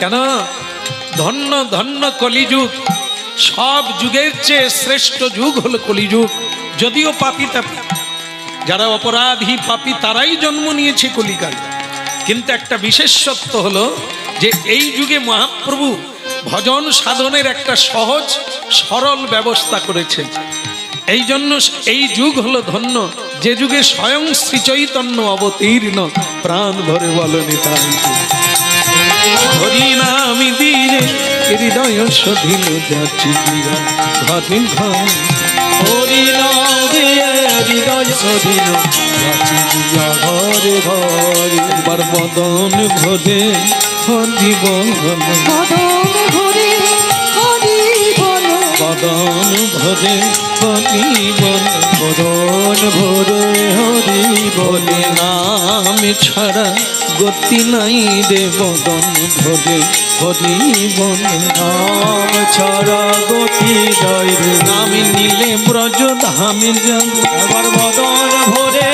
কেন? ধন্য ধন্য কলিযুগ, সব যুগের চেয়ে শ্রেষ্ঠ যুগ হলো কলিযুগ। যদিও পাপী তাপী, যারা অপরাধী পাপী তারাই জন্ম নিয়েছে কলিকালে, কিন্তু একটা বিশেষত্ব হলো যে এই যুগে মহাপ্রভু ভজন সাধনের একটা সহজ সরল ব্যবস্থা করেছেন। এই জন্য এই যুগ হলো ধন্য, যে যুগে স্বয়ং শ্রী চৈতন্য অবতীর্ণ। প্রাণ ভরে বলো নিতাই হরি নাম দিয়ে হৃদয় সধিল যাচ্ছি ঘরে ঘর। হরি নাম দিয়ে হৃদয় সধিল যাচ্ছি ঘরে ঘরে। একবার বদন ভরে হরি বল, বদন ভরে হরি বল, বদন ভরে হরি বল, বদন ভরে হরি বলে। নাম ছাড়া গতি নাই রে বদন ভরে হরি বল। নাম ছাড়া গতি নাই রে। আমি নিলে ব্রজ ধামে যাব, একবার বদন ভরে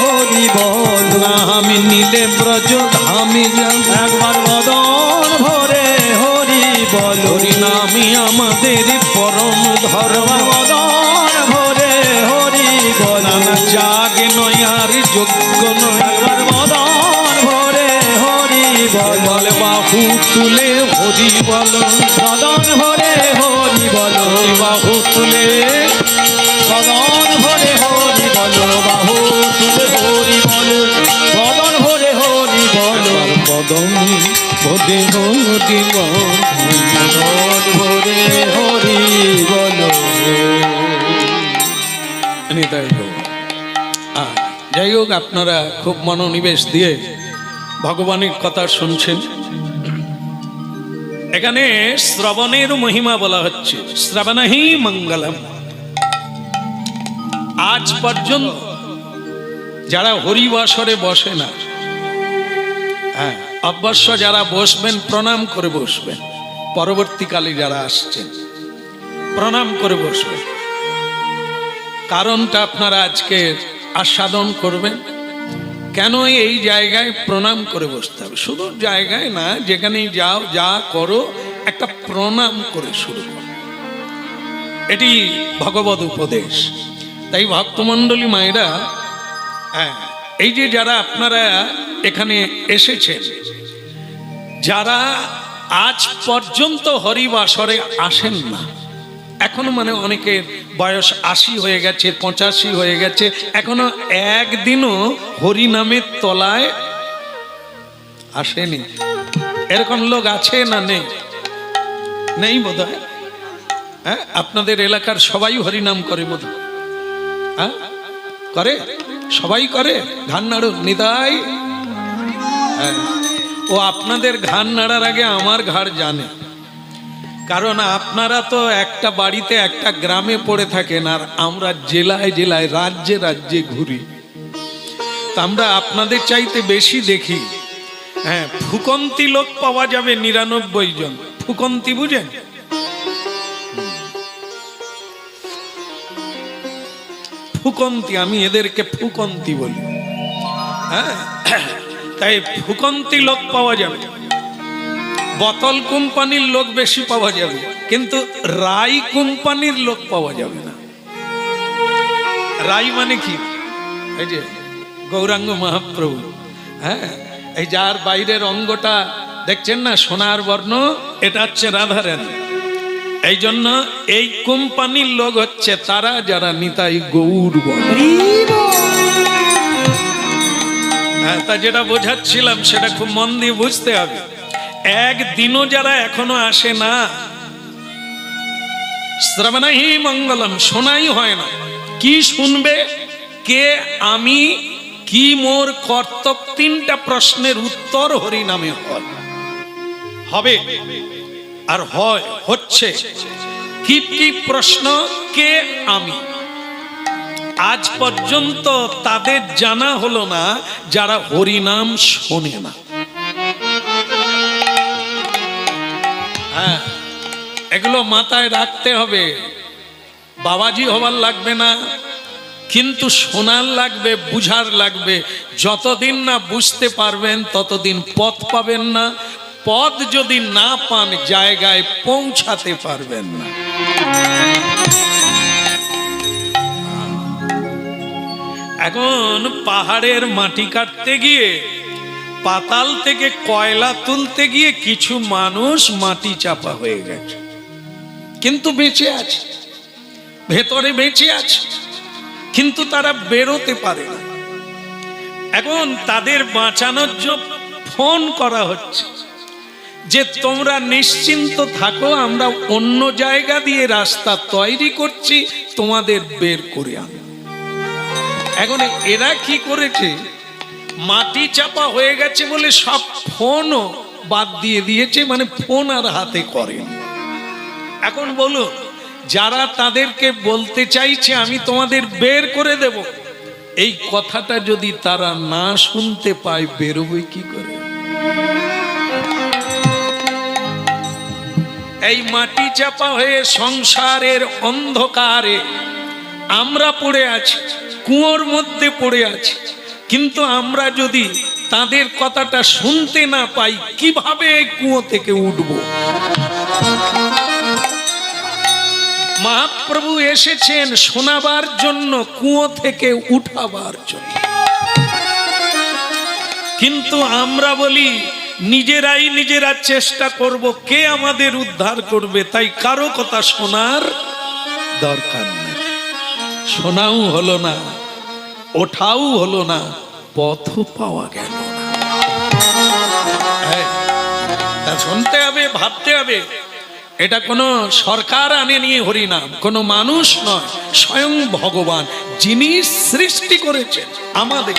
হরি বল। আমি নিলে ব্রজ ধামে যাব, একবার বদন ভরে হরি বল। হরি নামে আমাদের পরম ধর্ম। বদন ভরে হরি বল। নানা জাগে নয় আর যোগ্য নয়, একবার বদন ভরে হরি বল। বলে বাহু তুলে হরি বল, বদন ভরে হরি বল। বাহু তুলে বদন ভরে হরি বল। বাহু তুলে হরি বল। বদন ভরে হরি বল। বদন ভরে হরি বল, বদন ভরে হরি বল। যাই হোক, আপনারা খুব মনোনিবেশ দিয়ে ভগবানের কথা শুনছেন। এখানে শ্রবণের মহিমা বলা হচ্ছে, শ্রবণহি মঙ্গলম। আজ পর্যন্ত যারা হরিবাসরে বসে না, হ্যাঁ অবশ্য যারা বসবেন প্রণাম করে বসবেন, পরবর্তীকালে যারা আসছেন প্রণাম করে বসবেন। কারণটা আপনারা আজকে আস্বাদন করবেন। কেন এই জায়গায় প্রণাম করে বসতে হবে? শুধু জায়গায় না, যেখানেই যাও যা করো একটা প্রণাম করে শুরু করো, এটি ভগবদ উপদেশ। তাই ভক্তমণ্ডলী মায়েরা, হ্যাঁ এই যে যারা আপনারা এখানে এসেছেন, যারা আজ পর্যন্ত হরিবাসরে আসেন না, এখনো মানে অনেকের বয়স 80 হয়ে গেছে, 85 হয়ে গেছে, এখনো একদিনও হরি নামের তলায় আসেনি, এরকম লোক আছে না নেই? নেই বোধহয়। হ্যাঁ, আপনাদের এলাকার সবাই হরিনাম করে বোধহয়। হ্যাঁ করে, সবাই করে। ঘান নাড়ুন নিতাই। হ্যাঁ, ও আপনাদের ঘান নাড়ার আগে আমার ঘাড় জানে, কারণ আপনারা তো একটা বাড়িতে একটা গ্রামে পড়ে থাকেন, আর আমরা জেলায় জেলায় রাজ্যে রাজ্যে ঘুরি। তা আমরা আপনাদের চাইতে বেশি দেখি। হ্যাঁ, ফুকন্তি লোক পাওয়া যাবে 99 জন। ফুকন্তি বুঝেন? ফুকন্তি, আমি এদেরকে ফুকন্তি বলি। হ্যাঁ, তাই ফুকন্তি লোক পাওয়া যাবে। বোতল কোম্পানির লোক বেশি পাওয়া যাবে, কিন্তু রাই কোম্পানির লোক পাওয়া যাবে না। রাই মানে কি? এই যে গৌরাঙ্গ মহাপ্রভু, হ্যাঁ এই যার বাইরের অঙ্গটা দেখছেন না সোনার বর্ণ, এটা হচ্ছে রাধারানী। এই জন্য এই কোম্পানির লোক হচ্ছে তারা যারা নিতাই গৌর বলে। হ্যাঁ, তা যেটা বোঝাচ্ছিলাম সেটা খুব মন দিয়ে বুঝতে হবে। একদিনও যারা এখনো আসে না, শ্রবণহি মঙ্গলম শোনাই হয় না। কি শুনবে? কে আমি, কি মোর কর্তব্য, 3টা প্রশ্নের উত্তর হরি নামে হবে আর হয়, হচ্ছে। কি কি প্রশ্ন? কে আমি। আজ পর্যন্ত তাদের জানা হলো না যারা হরিনাম শোনে না। হ্যাঁ, এগুলো মাথায় রাখতে হবে। বাবাজি হবার লাগবে না, কিন্তু শোনার লাগবে, বুঝার লাগবে। যতদিন না বুঝতে পারবেন ততদিন পথ পাবেন না, পদ যদি না পান জায়গায় পৌঁছাতে পারবেন না। এখন পাহাড়ের মাটি কাটতে গিয়ে, পাতাল থেকে কয়লা তুলতে গিয়ে কিছু মানুষ মাটি চাপা হয়ে গেছে, কিন্তু বেঁচে আছে, ভেতরে বেঁচে আছে, কিন্তু তারা বেরোতে পারে না। এখন তাদের বাঁচানোর জন্য ফোন করা হচ্ছে যে তোমরা নিশ্চিন্ত থাকো, আমরা অন্য জায়গা দিয়ে রাস্তা তৈরি করছি, তোমাদের বের করে আনো। এখন এরা কি করেছে, মাটি চাপা হয়ে গেছে বলে সব ফোনও বাদ দিয়ে দিয়েছে, মানে ফোন আর হাতে করে। এখন বলুন, যারা তাদেরকে বলতে চাইছে আমি তোমাদের বের করে দেব, এই কথাটা যদি তারা না শুনতে পায় বেরোবে কি করে? এই মাটি চাপা হয়ে সংসারের অন্ধকারে আমরা পড়ে আছি, কুয়োর মধ্যে পড়ে আছি, কিন্তু আমরা যদি তাদের কথাটা শুনতে না পাই কিভাবে এই কুয়ো থেকে উঠব? মহাপ্রভু এসেছেন শোনাবার জন্য, কুয়ো থেকে উঠাবার জন্য। কিন্তু আমরা বলি নিজেরাই নিজেরা চেষ্টা করব, কে আমাদের উদ্ধার করবে? তাই কারো কথা শোনার দরকার নেই। শোনাও হলো না, ওঠাও হলো না, পথও পাওয়া গেল না। তা শুনতে হবে, ভাবতে হবে, এটা কোনো সরকার আনেনি হরিনাম, কোনো মানুষ নয়, স্বয়ং ভগবান যিনি সৃষ্টি করেছেন আমাদের,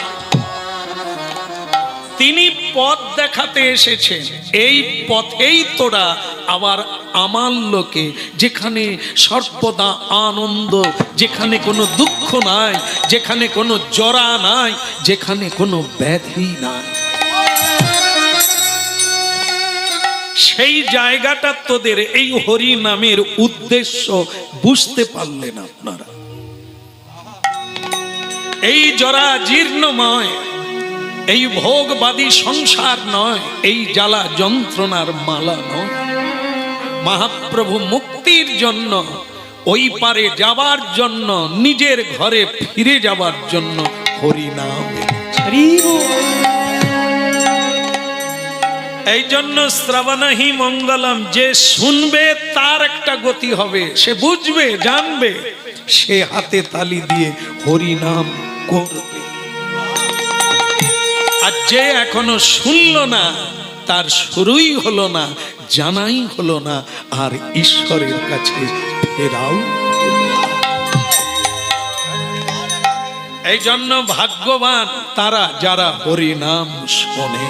তিনি পথ দেখাতে এসেছেন। এই পথেই তোরা আবার আমার লোকে, যেখানে সর্বদা আনন্দ, যেখানে কোনো দুঃখ নাই, যেখানে কোনো জরা নাই, যেখানে কোনো ব্যাধি নাই, সেই জায়গাটা তোদের এই হরি নামের উদ্দেশ্য বুঝতে পারলেন আপনারা। এই জরা জীর্ণময়, এই ভোগবাদী সংসার নয়, এই জ্বালা যন্ত্রণার মালা নয়। মহাপ্রভু মুক্তির জন্য, ওই পারে যাবার জন্য, নিজের ঘরে ফিরে যাবার জন্য হরিনাম। এই জন্য শ্রবণহি মঙ্গলম, যে শুনবে তার একটা গতি হবে, সে বুঝবে, জানবে, সে হাতে তালি দিয়ে হরিনাম করবে। আর যে এখনো শুনল না, তার শুরুই হলো না, জানাই হলো না, আর ঈশ্বরের কাছে ফেরাও। এই জন্য ভাগ্যবান তারা যারা হরিনাম শোনে।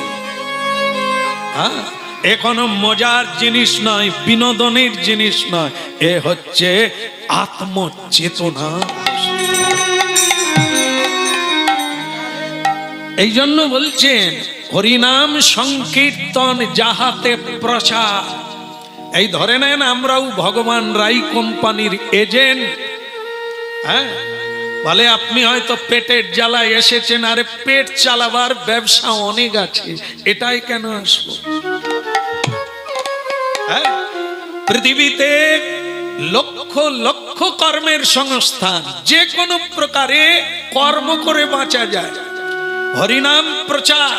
এখনো মজার জিনিস নয়, বিনোদনের জিনিস নয়, এ হচ্ছে আত্মচেতনা। এই জন্য বলছেন হরিনাম সংকীর্তন যাহাতে প্রচার। এই ধরে নেন আমরাও ভগবান রাই কোম্পানির এজেন্ট। হ্যাঁ, বলে আপনি হয়তো পেটের জ্বালায় এসেছেন, আরে পেট চালাবার ব্যবসা অনেক আছে, এটাই কেন আসবো? হ্যাঁ, পৃথিবীতে লক্ষ লক্ষ কর্মের সংস্থান, যে কোনো প্রকারে কর্ম করে বাঁচা যায়। হরিনাম প্রচার,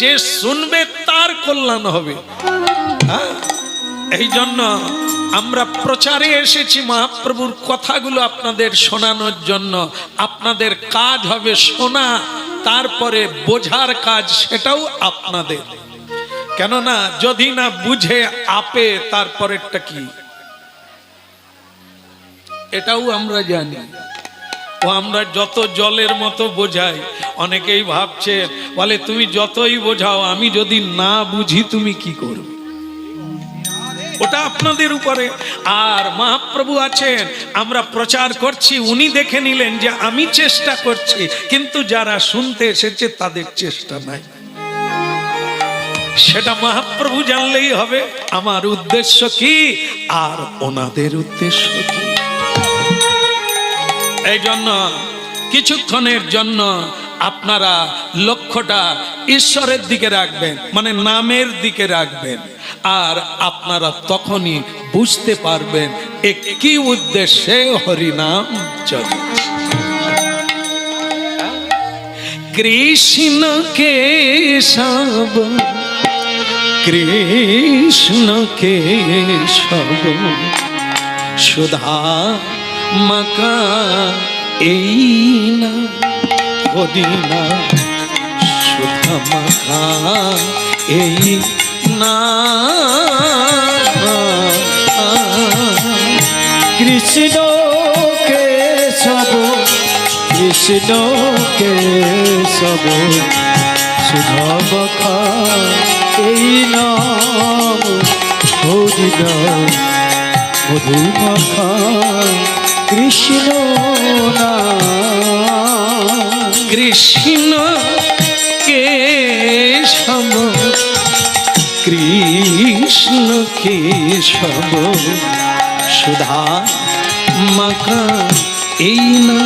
যে শুনবে তার কল্যাণ হবে। হ্যাঁ, এই জন্য আমরা প্রচারে এসেছি, মহাপ্রভুর কথাগুলো আপনাদের শোনানোর জন্য। আপনাদের কাজ হবে শোনা, তারপরে বোঝার কাজ সেটাও আপনাদের। কেননা যদি না বুঝে আপে, তারপরেরটা কি এটাও আমরা জানি। ও আমরা যত জলের মতো বোঝাই, অনেকেই ভাবছে, বলে তুমি যতই বোঝাও, আমি যদি না বুঝি তুমি কি করবে? ওটা আপনাদের উপরে। আর মহাপ্রভু আছেন, আমরা প্রচার করছি, উনি দেখে নিলেন যে আমি চেষ্টা করছি, কিন্তু যারা শুনতে এসেছে তাদের চেষ্টা নাই। সেটা মহাপ্রভু জানলেই হবে আমার উদ্দেশ্য কি আর ওনাদের উদ্দেশ্য কি। এই জন্য কিছুক্ষণের জন্য আপনারা লক্ষ্যটা ঈশ্বরের দিকে রাখবেন, মানে নামের দিকে রাখবেন, আর আপনারা তখনই বুঝতে পারবেন একই উদ্দেশ্যে হরিনাম চলছে। কৃষ্ণ কেশব কৃষ্ণ কেশব সুধা মাকা এই না হরিনা সুধা মাকা এই না। কৃষ্ণ কেশব কৃষ্ণ কেশব সুধা মাখা এই নাম হরিনাম মধু মাখা কৃষ্ণ নাম। কৃষ্ণ কেশব কৃষ্ণ কেশব সুধা মাখা এই না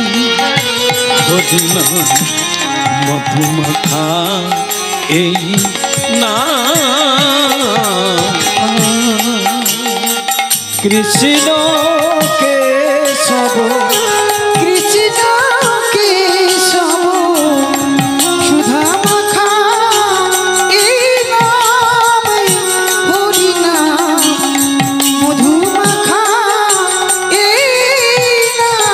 হরিনা মধু মাখা এই না। কৃষ্ণ কেশব কৃষ্ণ কেশব সুধা মাখা এই নাম হরিনাম মধু মাখা এই নাম।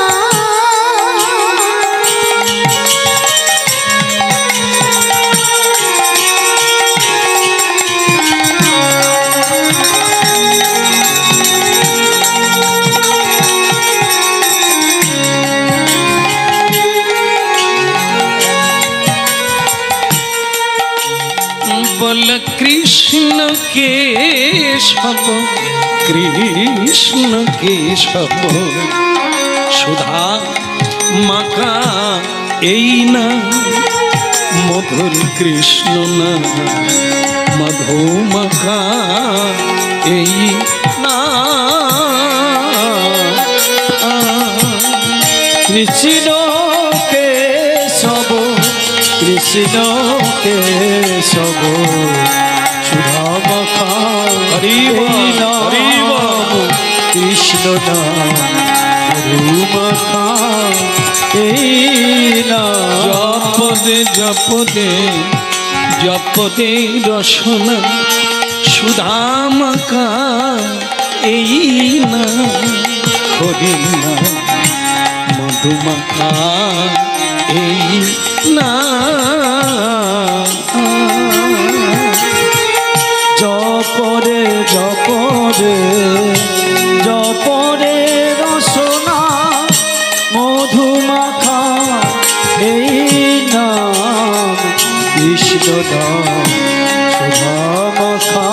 বল কৃষ্ণ কেশব কৃষ্ণ কেশব সুধা মাখা এই না মধুর কৃষ্ণ না মধু মাখা এই না। কৃষ্ণ কেশব কৃষ্ণ কেশব সুধা মাখা হরি বল, এই নাম হরি বল। কৃষ্ণ নাম মধু মাখা এই নাম। জপদে জপদে জপদে রসনা সুধা মাখা এই না হরিনা মধু মাখা এই না। জপরে জপরে জপরে রসনা মধু মাখা এই নাম কৃষ্ণ নাম সুধা মাখা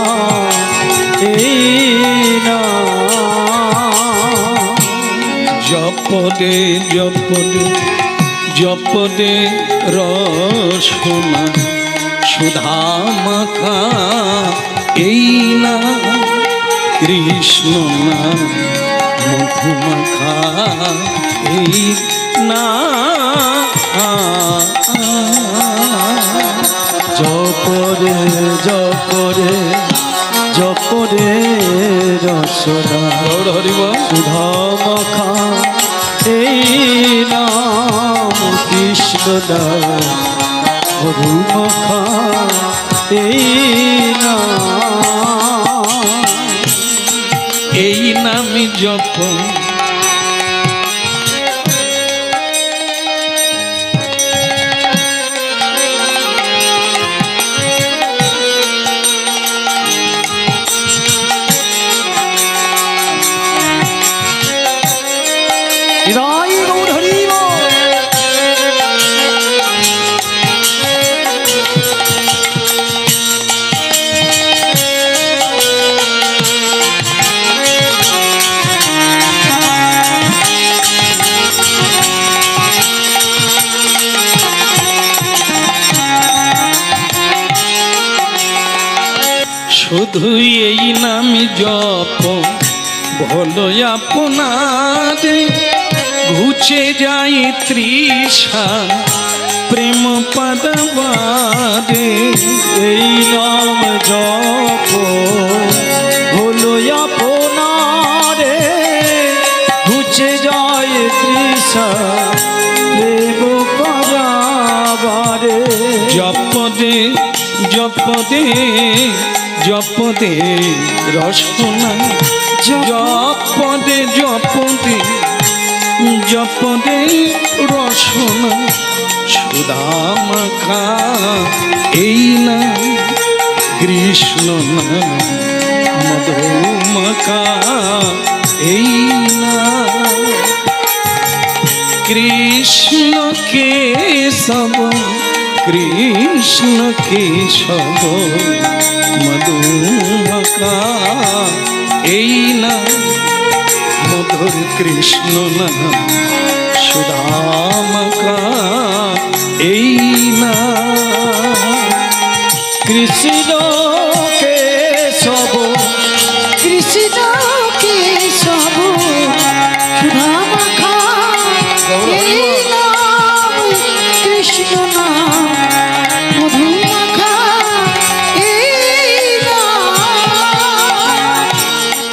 এই নাম। জপদে জপদে জপদে রসনা সুধা মাখা এই না কৃষ্ণ না মধু মাখা এই না। জপরে জপরে জপরে রসনা গৌর হরিব সুধা মাখা এই নাম কৃষ্ণ নাম মধু মাখা এই নাম। এই নামে জপ হৃদয় গৌর হরি বল। শুধু এই নাম জপ ভলো আপনারে ঘুচে যায় তৃষা প্রেম পদবারে এই নাম জপ হলো আপনারে ঘুচে যায় তৃষা প্রেম পরাবারে জপদে জপদে জপদে রসনা জপদে জপদে জপদে রসনা সুদামাখা এই না কৃষ্ণ না মধুমাখা এই না কৃষ্ণ কেশব কৃষ্ণ কেশব মধুমাখা এই না মধুর কৃষ্ণ না সুদামাখা এই না কৃষ্ণ কেশব কৃষ্ণ কেশব সুধা মাখা এই নাম কৃষ্ণ নাম মধু মাখা এই নাম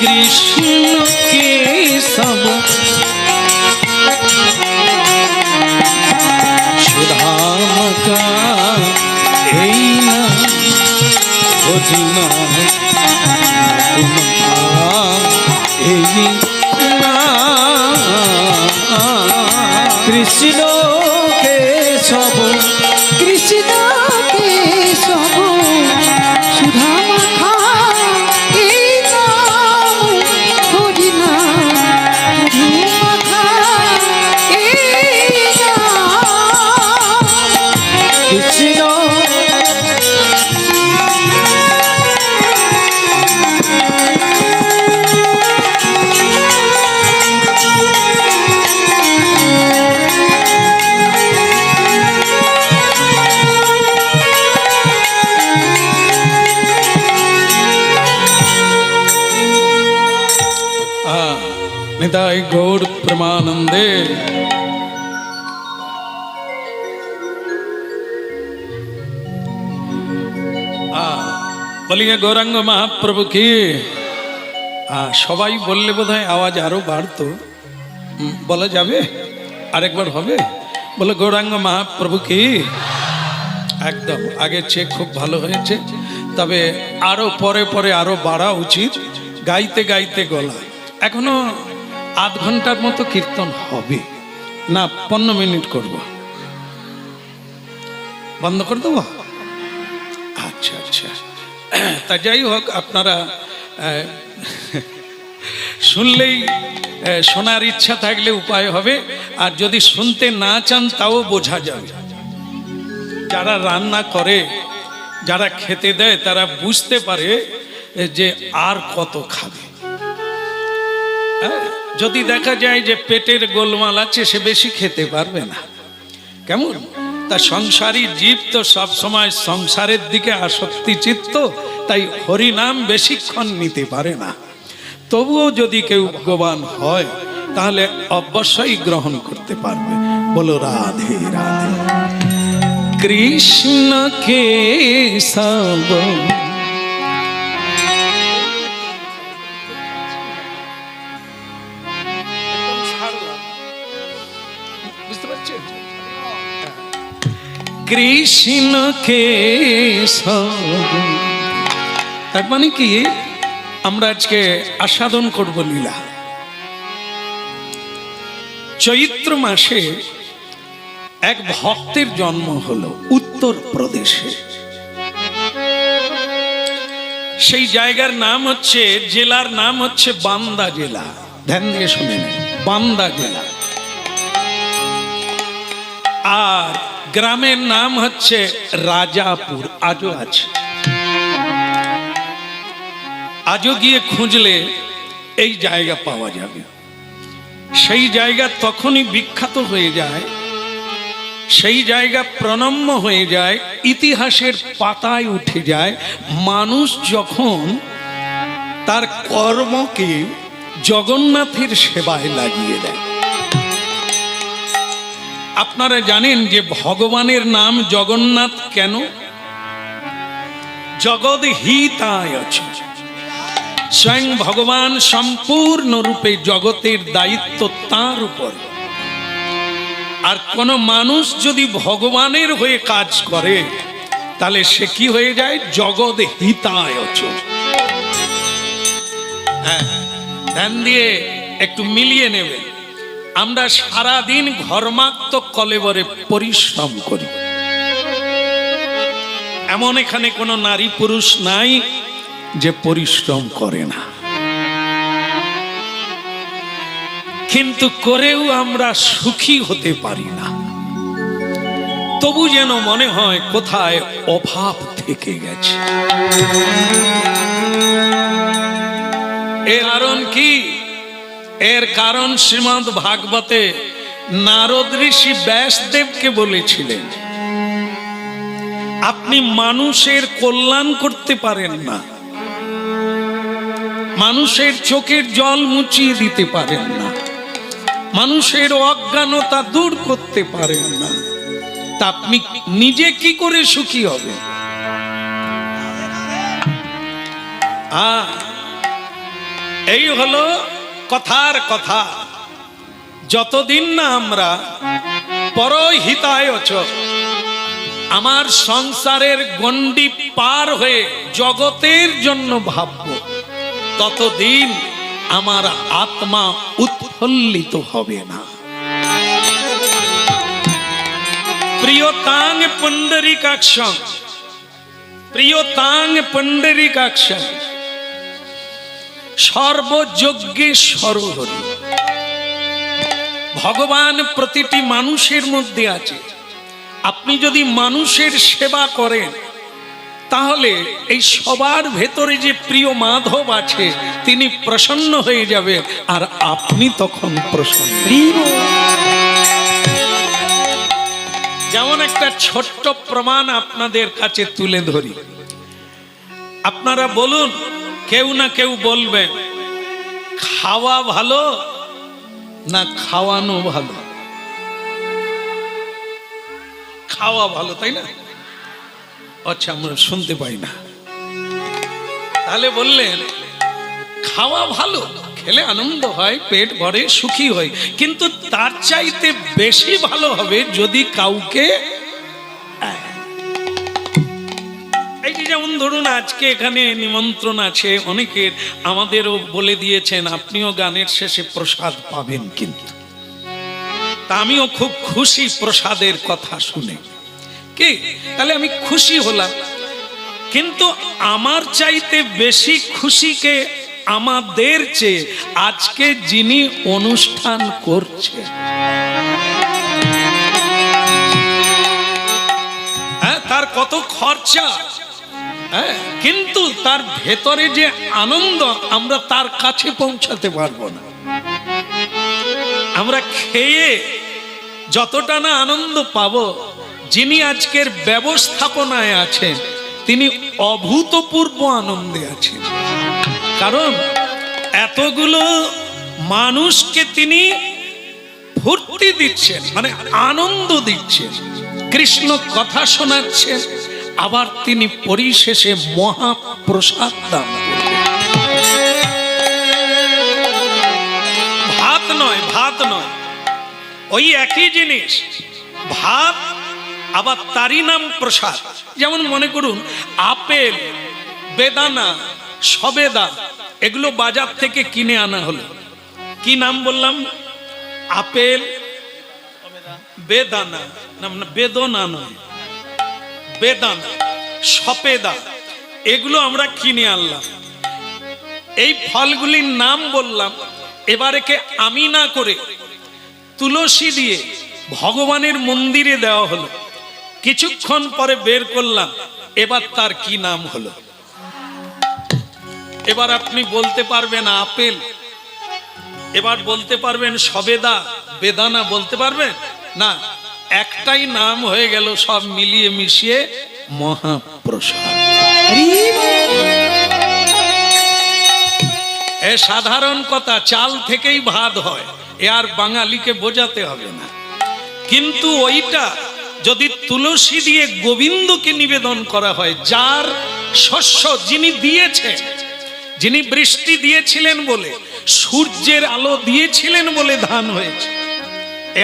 কৃষ্ণ কেশব সুধামাখা এই না ভজিনা এই না কৃষ্ণ কেশব কৃষ্ণ কেশব সুধা মাখা এই নাম হরি নাম মধু মাখা এই নাম কৃষ্ণ নিতাই গৌর প্রেমানন্দে বলিয়ে গৌরাঙ্গ মহাপ্রভু কি সবাই বললে বোধহয় আওয়াজ আরো বাড়তো বলা যাবে আরেকবার হবে বলে গৌরাঙ্গ মহাপ্রভু কি একদম আগের চেয়ে খুব ভালো হয়েছে তবে আরো পরে পরে আরো বাড়া উচিত গাইতে গাইতে গলা এখনো আধ ঘন্টার মতো কীর্তন হবে না 15 মিনিট করব বন্ধ করে দেবো আচ্ছা আচ্ছা তা যাই হোক আপনারা শুনলেই শোনার ইচ্ছা থাকলে উপায় হবে আর যদি শুনতে না চান তাও বোঝা যাবে যারা রান্না করে যারা খেতে দেয় তারা বুঝতে পারে যে আর কত খাবে যদি দেখা যায় যে পেটের গোলমাল আছে সে বেশি খেতে পারবে না কেমন তা সংসারী জীব তো সব সময় সংসারের দিকে আসক্তি চিত্ত তাই হরিনাম বেশিক্ষণ নিতে পারে না তবুও যদি কেউ ভগবান হয় তাহলে অবশ্যই গ্রহণ করতে পারবে বলো রাধে রাধে কৃষ্ণ কেশব বুঝতে পারছেন কৃষ্ণ কেশব তার মানে কি আমরা আজকে আস্বাদন করব লীলা চৈত্র মাসে এক ভক্তের জন্ম হলো উত্তর প্রদেশে সেই জায়গার নাম হচ্ছে জেলার নাম হচ্ছে বান্দা জেলা ধ্যান দিয়ে শুনে নেন বান্দা জেলা আর গ্রামের নাম হচ্ছে রাজাপুর আজও আছে আজও গিয়ে খুঁজলে এই জায়গা পাওয়া যাবে সেই জায়গা তখনই বিখ্যাত হয়ে যায় সেই জায়গা প্রণম্য হয়ে যায় ইতিহাসের পাতায় উঠে যায় মানুষ যখন তার কর্মকে জগন্নাথের সেবায় লাগিয়ে দেয় আপনারা জানেন যে ভগবানের নাম জগন্নাথ কেন? জগৎ হিতায় আছে। স্বয়ং ভগবান সম্পূর্ণ রূপে জগতের দায়িত্ব তার উপর। আর কোন মানুষ যদি ভগবানের হয়ে কাজ করে তাহলে সে কি হয়ে যায়? জগৎ হিতায় আছে। হ্যাঁ, ধ্যান দিয়ে একটু মিলিয়ে নেবেন। আমরা সারাদিন ঘর্মাক্ত কলেবরে পরিশ্রম করি। এমন এখানে কোনো নারী পুরুষ নাই যে পরিশ্রম করে না, কিন্তু করেও আমরা সুখী হতে পারি না। তবু যেন মনে হয় কোথায় অভাব থেকে গেছে। এর কারণ কি? এর কারণ শ্রীমদ্ ভাগবতে নারদ ঋষি ব্যাসদেবকে বলেছিলেন, আপনি মানুষের কল্যাণ করতে পারেন না, মানুষের চোখের জল মুছিয়ে দিতে পারেন না, মানুষের অজ্ঞানতা দূর করতে পারেন না, তা আপনি নিজে কি করে সুখী হবেন? এই হলো কথার কথা। যতদিন না আমরা পরহিতায় আমার সংসারের গণ্ডি পার হয়ে জগতের জন্য ভাবব, ততদিন আমার আত্মা উৎফুল্লিত হবে না। প্রিয়তাং পুণ্ডরীকাক্ষং, প্রিয়তাং পুণ্ডরীকাক্ষং সর্বযজ্ঞেশ্বর হরি। ভগবান প্রতিটি মানুষের মধ্যে আছে। আপনি যদি মানুষের সেবা করেন তাহলে এই সবার ভেতরে যে প্রিয় মাধব আছে তিনি প্রসন্ন হয়ে যাবেন, আর আপনি তখন প্রসন্ন। যেমন একটা ছোট্ট প্রমাণ আপনাদের কাছে তুলে ধরি। আপনারা বলুন, কেউ না কেউ বলবেন খাওয়া ভালো না খাওয়ানো ভালো? খাওয়া ভালো, তাই না? আচ্ছা, আমরা শুনতে পাই না। তাহলে বললেন খাওয়া ভালো, খেলে আনন্দ হয়, পেট ভরে, সুখী হয়, কিন্তু তার চাইতে বেশি ভালো হবে যদি কাউকে, এই যে যেমন ধরুন আজকে এখানে নিমন্ত্রণ আছে অনেকের, আমাদেরও বলে দিয়েছেন আপনিও গানের শেষে প্রসাদ পাবেন, কিন্তু তা আমিও খুব খুশি প্রসাদের কথা শুনে। কি, তাহলে আমি খুশি হলাম, কিন্তু আমার চাইতে বেশি খুশিকে আমাদের চেয়ে আজকে যিনি অনুষ্ঠান করছে, তার কত খরচা, কিন্তু তার ভেতরে যে আনন্দ আমরা তার কাছে পৌঁছাতে পারবো না। আমরা খেয়ে যতটা না আনন্দ পাবো, যিনি আজকের ব্যবস্থাপনায় আছেন তিনি অভূতপূর্ব আনন্দে আছেন। কারণ এতগুলো মানুষকে তিনি ফুর্তি দিচ্ছেন, মানে আনন্দ দিচ্ছেন, কৃষ্ণ কথা শোনাচ্ছেন, আবার তিনি পরিশেষে মহাপ্রসাদ দান করবেন। ভাত নয়, ওই একই জিনিস, ভাত আবার তারই নাম প্রসাদ। যেমন মনে করুন আপেল, বেদানা, সবেদা, এগুলো বাজার থেকে কিনে আনা হলো। কি নাম বললাম? আপেল, বেদানা, বেদনা নয়, বেদানা, সপেদা, এগুলো আমরা কিনে আনলাম। এই ফলগুলির নাম বললাম, এবার একে আমি না করে তুলসী দিয়ে ভগবানের মন্দিরে দেওয়া হলো। কিছুক্ষণ পরে বের করলাম, এবার তার কি নাম হলো? এবার আপনি বলতে পারবেন আপেল, এবার বলতে পারবেন সবেদা, বেদানা বলতে পারবেন না, একটাই নাম হয়ে গেল সব মিলিয়ে মিশিয়ে মহাপ্রসাদ। এ সাধারণ কথা, চাল থেকেই ভাত হয়, এ আর বাঙালিকে বোঝাতে হবে না। কিন্তু ওইটা যদি তুলসী দিয়ে গোবিন্দকে নিবেদন করা হয়, যার শস্য যিনি দিয়েছে, যিনি বৃষ্টি দিয়েছিলেন বলে, সূর্যের আলো দিয়েছিলেন বলে ধান হয়েছে।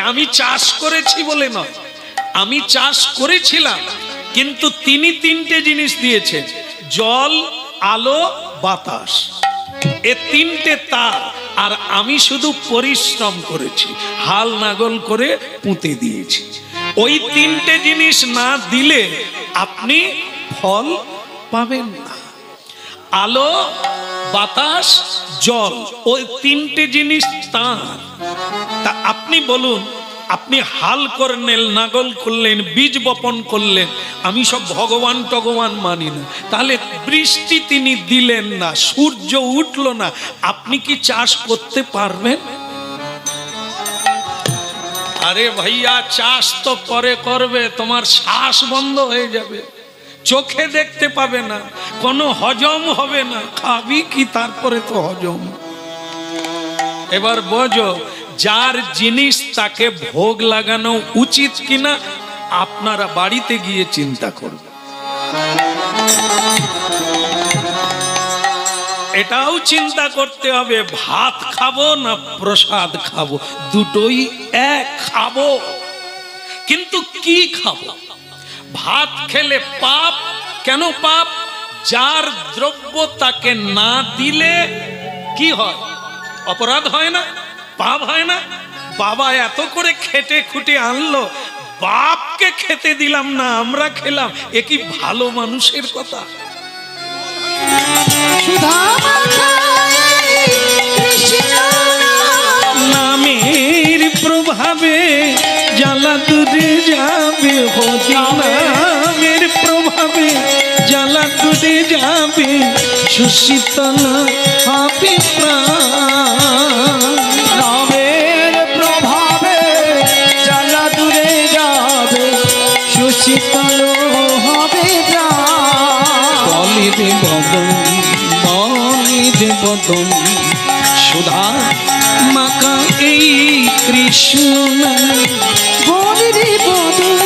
আমি চাষ করেছি বলে নয়, আমি চাষ করেছিলাম, কিন্তু তিনি তিনটে জিনিস দিয়েছেন, জল, আলো, বাতাস। এ তিনটে তার, আর আমি শুধু পরিশ্রম করেছি, হাল নাগল করে পুঁতে দিয়েছি। ওই তিনটে জিনিস না দিলে আপনি ফল পাবেন না। আলো, বাতাস, জল, ওই তিনটে জিনিস তার। তা আপনি বলুন, আপনি হাল করলেন, নাগল করলেন, বীজ বপন করলেন, আমি সব ভগবান টগবান মানি না, তাহলে বৃষ্টি তিনি দিলেন না, সূর্য উঠল না, আপনি কি চাষ করতে পারবেন? আরে ভাইয়া, চাষ তো পরে করবে, তোমার শ্বাস বন্ধ হয়ে যাবে, চোখে দেখতে পাবে না, কোনো হজম হবে না, খাবি কি তারপরে তো হজম। এবার বোঝো, যার জিনিস তাকে ভোগ লাগানো উচিত কিনা আপনারা বাড়িতে গিয়ে চিন্তা করবেন। এটাও চিন্তা করতে হবে, ভাত খাবো না প্রসাদ খাবো, দুটোই এক, খাবো কিন্তু কি খাবো? ভাত খেলে পাপ। কেন পাপ? যার দ্রব্য তাকে না দিলে কি হয়? অপরাধ হয় না? পাপ হয় না? বাবা এত করে খেটে খুঁটে আনলো, বাপকে খেতে দিলাম না, আমরা খেলাম, এ কি ভালো মানুষের কথা? নামের প্রভাবে জ্বালা দূরে যাবে, নামের প্রভাবে জ্বালা দূরে যাবে, সুশীতল হবে প্রাণ। নামের প্রভাবে জ্বালা দূরে যাবে, সুশীতল হবে প্রাণ। বলে রে বদন, বলে রে বদন, সুধা মাকা এই কৃষ্ণ নাম। বলে রে বদন,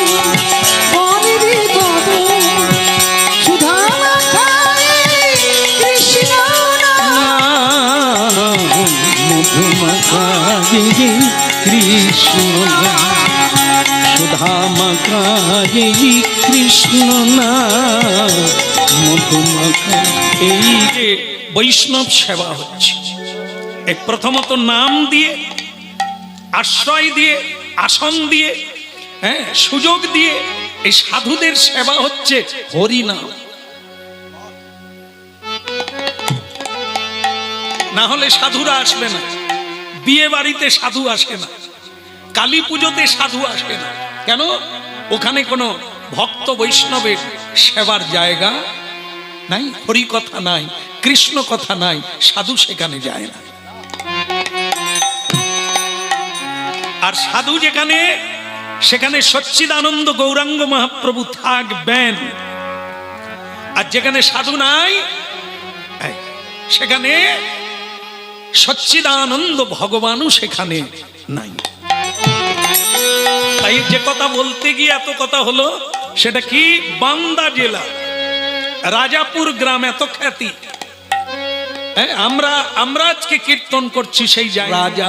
বলে রে বদন, সুধা মাখা এই কৃষ্ণ নাম। মধুমাখা এই কৃষ্ণ নাম, সুধা মাখা এই কৃষ্ণ নাম, মধুমাখা। এই যে বৈষ্ণব সেবা হচ্ছে, এক প্রথমত নাম দিয়ে, আশ্রয় দিয়ে, আসন দিয়ে, হ্যাঁ, সুযোগ দিয়ে এই সাধুদের সেবা হচ্ছে হরিনাম। না হলে সাধুরা আসবে না, বিয়ে বাড়িতে সাধু আসে না, কালী পুজোতে সাধু আসে না। কেন? ওখানে কোনো ভক্ত বৈষ্ণবের সেবার জায়গা নাই, হরি কথা নাই, কৃষ্ণ কথা নাই, সাধু সেখানে যায় না। আর সাধু যেখানে, সেখানে সচ্চিদানন্দ গৌরাঙ্গ মহাপ্রভু থাকবেন। আর যেখানে সাধু নাই, সেখানে সচ্চিদানন্দ ভগবানও সেখানে নাই। তাই যে কথা বলতে গিয়ে এত কথা হলো, সেটা কি? বান্দা জেলা রাজাপুর গ্রাম এত খ্যাতি। আমরা আজকে কীর্তন করছি সেই জায়গা। রাজা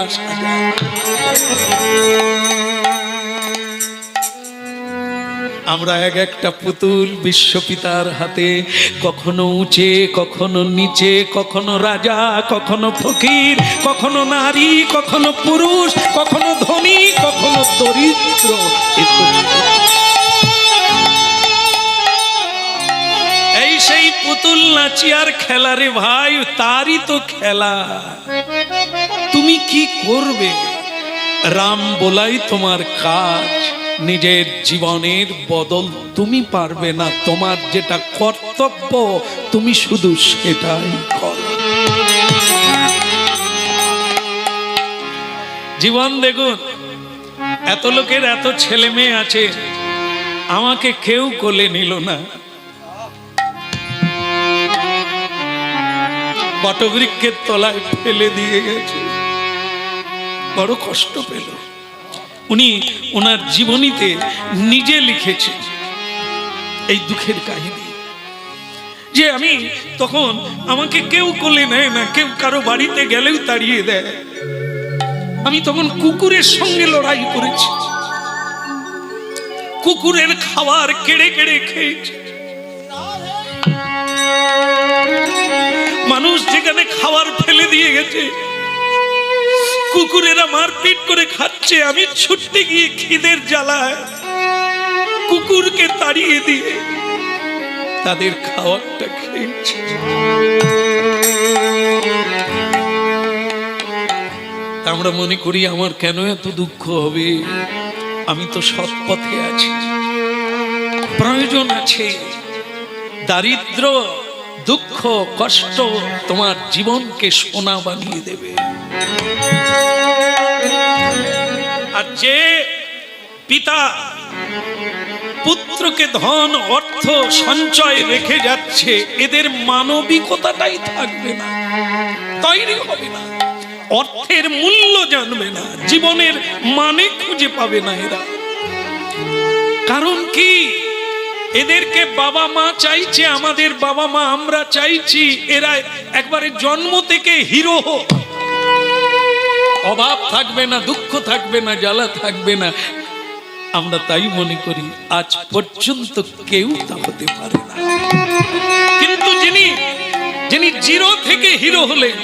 আমরা এক একটা পুতুল বিশ্বপিতার হাতে, কখনো উঁচে, কখনো নিচে, কখনো রাজা, কখনো ফকির, কখনো নারী, কখনো পুরুষ, কখনো ধনী, কখনো দরিদ্র। এই সেই পুতুল নাচিয়ার খেলা রে ভাই, তারই তো খেলা। তুমি কি করবে? রাম বলাই তোমার কাজ। নিজের জীবনের বদল তুমি পারবে না, তোমার যেটা কর্তব্য তুমি শুধু সেটাই করো। জীবন দেখুন, এত লোকের এত ছেলে মেয়ে আছে, আমাকে কেউ কোলে নিল না। বটবৃক্ষের তলায় ফেলে দিয়ে গেছে, বড় কষ্ট পেল। উনি ওনার জীবনীতে নিজে লিখেছেন এই দুঃখের কাহিনী, যে আমি তখন, আমাকে কেউ কোলে নেয় না, কেউ কারো বাড়িতে গেলেও তাড়িয়ে দেয়। আমি তখন কুকুরের সঙ্গে লড়াই করেছি, কুকুরের খাবার কেড়ে কেড়ে খেয়েছি। মানুষ যেখানে খাবার ফেলে দিয়ে গেছে, কুকুরেরা মারপিট করে খাচ্ছে, আমি ছুটতে গিয়ে খিদের জ্বালায় কুকুরকে তাড়িয়ে দিয়ে তাদের খাবারটা খেয়েছি। আমরা মনে করি আমার কেন এত দুঃখ হবে, আমি তো সৎ পথে আছি। প্রয়োজন আছে, দারিদ্র, দুঃখ, কষ্ট তোমার জীবনকে সোনা বানিয়ে দেবে। আর যে পিতা পুত্রকে ধন অর্থ সঞ্চয় রেখে যাচ্ছে, এদের মানবিকতাটাই থাকবে না, তৈরি হবে না, অর্থের মূল্য জানবে না, জীবনের মানে খুঁজে পাবে না এরা। কারণ কি, এদেরকে বাবা মা চাইছে, আমাদের বাবা মা আমরা চাইছি এরা একবারে জন্ম থেকে হিরো হোক, অভাব থাকবে না, দুঃখ থাকবে না, জ্বালা থাকবে না। আমরা তাই মনে করি, আজ পর্যন্ত কেউ তা হতে পারে না। কিন্তু যিনি জিরো থেকে হিরো হলেন,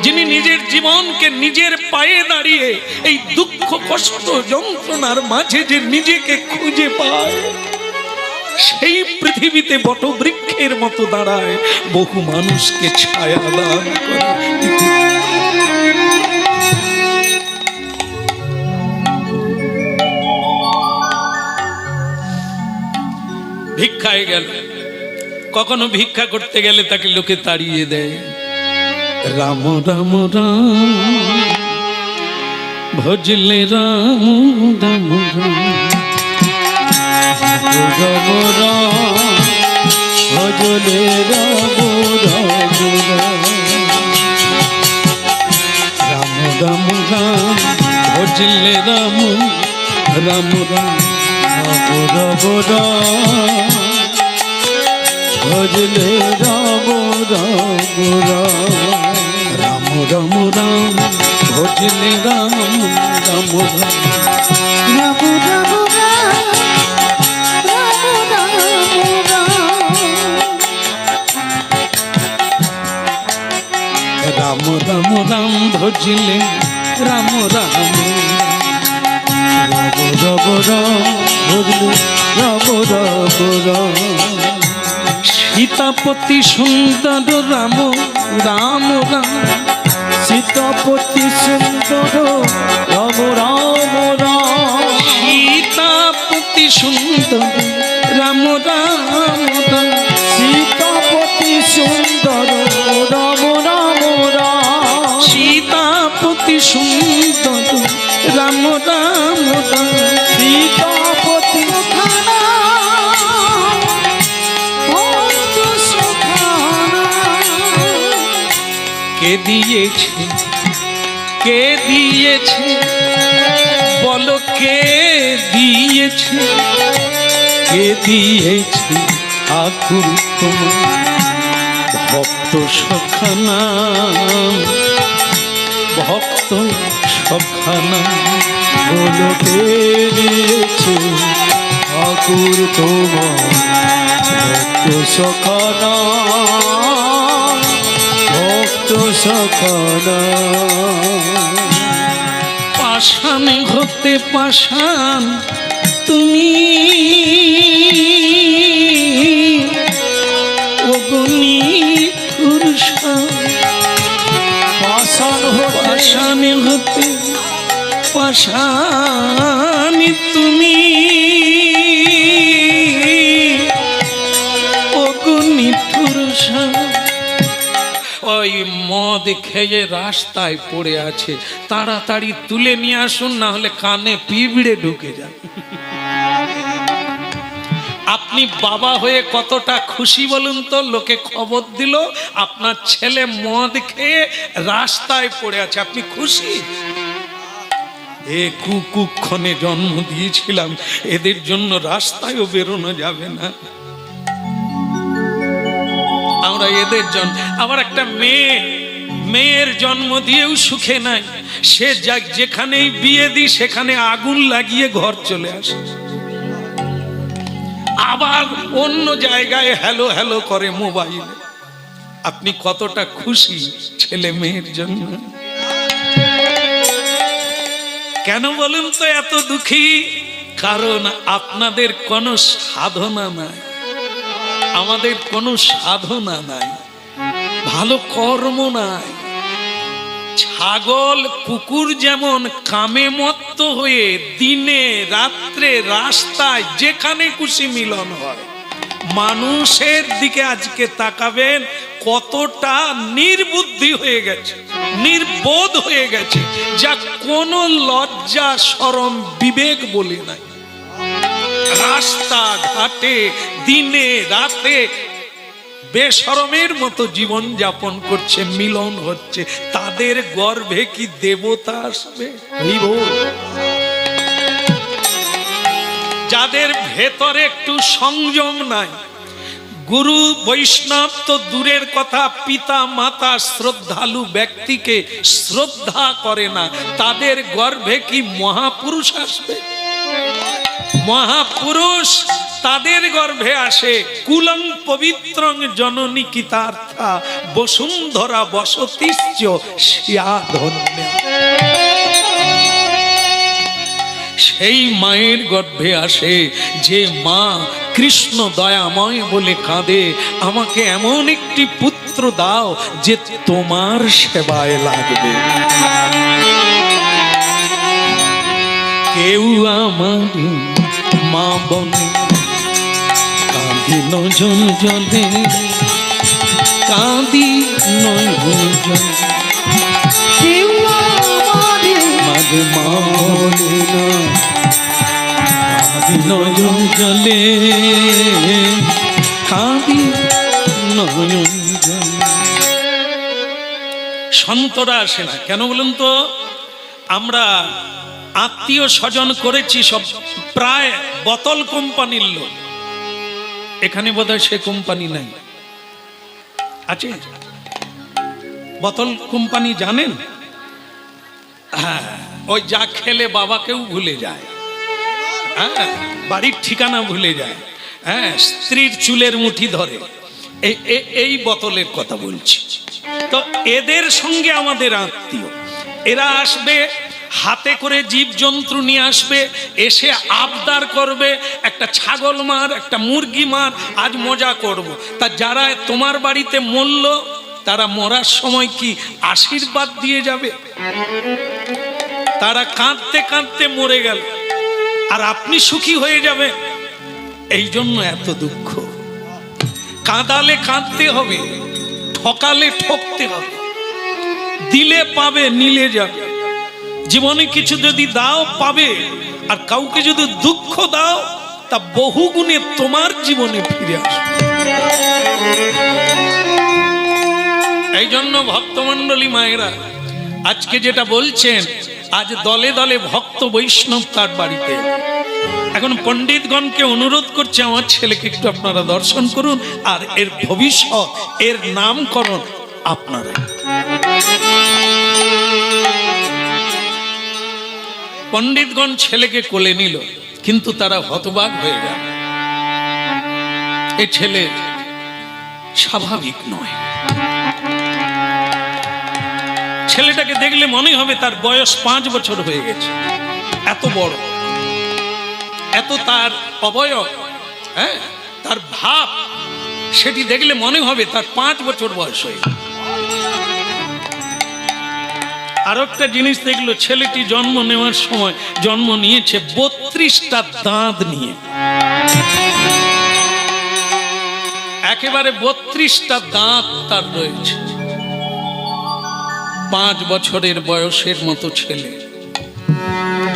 যিনি নিজের জীবনকে নিজের পায়ে দাঁড়িয়ে এই দুঃখ কষ্ট যন্ত্রণার মাঝে যে নিজেকে খুঁজে পায়, সেই পৃথিবীতে বটবৃক্ষের মতো দাঁড়ায়, বহু মানুষকে ছায়া দান করে। ভিক্ষায় গেল, কখনো ভিক্ষা করতে গেলে তাকে লোকে তাড়িয়ে দেয়। রাম রাম রাম ভজলে রাম রাম রাম, ভজলে রাম রাম রাম, রাম রাম ভজলে রাম রাম রাম, ভজলে রাম রাম রাম, রাম রাম রাম ভজলে রাম রাম রাম, রাম রাম রাম রাম রাম ভজলে রাম রাম, রব রাম ভজলে রাম রাম রাম, সীতাপতি সুন্দর রাম রাম রাম, সীতাপতি সুন্দর রাম রাম রাম, সীতাপতি সুন্দর রাম রাম রাম, সীতাপতি সুন্দর রাম রাম রাম, সীতাপতি সুন্দর রাম রাম রাম, সীতাপতি কে দিয়েছে, কে দিয়েছে বলো, কে দিয়েছে, কে দিয়েছে ঠাকুর তোমার ভক্ত সখানা, ভক্ত সখানা, বলো কে দিয়েছে ঠাকুর তোমার ভক্ত সখানা, ভক্ত সখানা, পাষাণ হতে পাষাণ তুমি, অগ্নি পুরুষা, পাষাণ পাষাণ হতে পাষাণ তুমি, অগ্নি পুরুষা। ওই মদ খেয়ে রাস্তায় পড়ে আছে, তাড়াতাড়ি তুলে নিয়ে আসুন, না হলে কানে পিঁপড়ে ঢুকে যায়। আপনি বাবা হয়ে কতটা খুশি বলুন তো, লোকে খবর দিল আপনার ছেলে মদ খেয়ে রাস্তায় পড়ে আছে, আপনি খুশি? এ কুক্ষণে জন্ম দিয়েছিলাম, এদের জন্য রাস্তায়ও বেরোনো যাবে না। আমরা এদের জন্য, আবার একটা মেয়ের জন্ম দিয়েও সুখে নাই, সে যেখানেই বিয়ে দিই সেখানে আগুন লাগিয়ে ঘর চলে আসে, আবার অন্য জায়গায় হ্যালো হ্যালো করে মোবাইলে। আপনি কতটা খুশি ছেলে মেয়ের জন্য? কেন বলুন তো এত দুঃখী? কারণ আপনাদের কোনো সাধনা নাই, আমাদের কোনো সাধনা নাই, ভালো কর্ম নাই। ছাগল কুকুর যেমন কামে মত্ত হয়ে দিনে রাত্রে রাস্তায় যেখানে খুশি মিলন হয়, মানুষের দিকে আজকে তাকাবেন কতটা নির্বুদ্ধি হয়ে গেছে, নির্বোধ হয়ে গেছে, যা কোনো লজ্জা শরম বিবেক বলে নাই। রাস্তা ঘাটে দিনে রাতে বেশরমের মতো জীবন যাপন করছে, মিলন হচ্ছে। তাদের গর্ভে কি দেবতা আসবে? যাদের ভেতরে একটু সংযম নাই, গুরু বৈষ্ণব তো দূরের কথা, পিতা মাতা শ্রদ্ধালু ব্যক্তিকে শ্রদ্ধা করে না, তাদের গর্ভে কি মহাপুরুষ আসবে? মহাপুরুষ তাদের গর্ভে আসে। কুলং পবিত্রং জননী কিতার্থা বসুন্ধরা বসতিশ্চ স্যা ধন্যা। সেই মায়ের গর্ভে আসে যে মা কৃষ্ণ দয়াময় বলে কাঁদে, আমাকে এমন একটি পুত্র দাও যে তোমার সেবায় লাগবে। কেউ আমার মা বলে কাঁদি নজন জলে, কাঁদি নজন জলে, কেউ আমাদের মাঝে মা বলে না কাঁদি নজন জলে, কাঁদি নজন জলে। সন্তরা আসে না কেন বলুন তো? আমরা আত্মীয় স্বজন করেছি সব প্রায় বোতল কোম্পানির লোক। এখানে বোধহয় সে কোম্পানি নাই, আছে? বোতল কোম্পানি জানেন? হ্যাঁ, ওই যা খেলে বাবাকেও ভুলে যায়, হ্যাঁ, বাড়ির ঠিকানা ভুলে যায়, হ্যাঁ, স্ত্রীর চুলের মুঠি ধরে, এই বোতলের কথা বলছি। তো এদের সঙ্গে আমাদের আত্মীয়, এরা আসবে হাতে করে জীবজন্তু নিয়ে আসবে, এসে আবদার করবে একটা ছাগল মার, একটা মুরগি মার, আজ মজা করব। তা যারা তোমার বাড়িতে মরল তারা মরার সময় কি আশীর্বাদ দিয়ে যাবে? তারা কাঁদতে কাঁদতে মরে গেল, আর আপনি সুখী হয়ে যাবেন। এই জন্য এত দুঃখ। কাঁদালে কাঁদতে হবে, ঠকালে ঠকতে হবে, দিলে পাবে, নিলে যাবে। জীবনে কিছু যদি দাও পাবে, আর কাউকে যদি দুঃখ দাও তা বহু গুণে তোমার জীবনে ফিরে আসবে। এই জন্য ভক্তমণ্ডলী মায়েরা আজকে যেটা বলছেন, আজ দলে দলে ভক্ত বৈষ্ণব তার বাড়িতে। এখন পণ্ডিতগণকে অনুরোধ করছে আমার ছেলেকে একটু আপনারা দর্শন করুন, আর এর ভবিষ্যৎ, এর নামকরণ আপনারা। পণ্ডিতগণ ছেলেকে কোলে নিল, কিন্তু তারা হতবাক হয়ে গেল। এ ছেলে স্বাভাবিক নয়। ছেলেটাকে দেখলে মনে হবে তার বয়স 5 বছর হয়ে গেছে, এত বড়, এত তার অবয়ব, হ্যাঁ, তার ভাব, সেটি দেখলে মনে হবে তার 5 বছর বয়স হয়ে গেছে। আর একটা জিনিস দেখলো, ছেলেটি জন্ম নেওয়ার সময় জন্ম নিয়েছে 32টা দাঁত নিয়ে, একেবারে 32টা দাঁত তার রয়েছে। 5 বছরের বয়সের মতো ছেলে,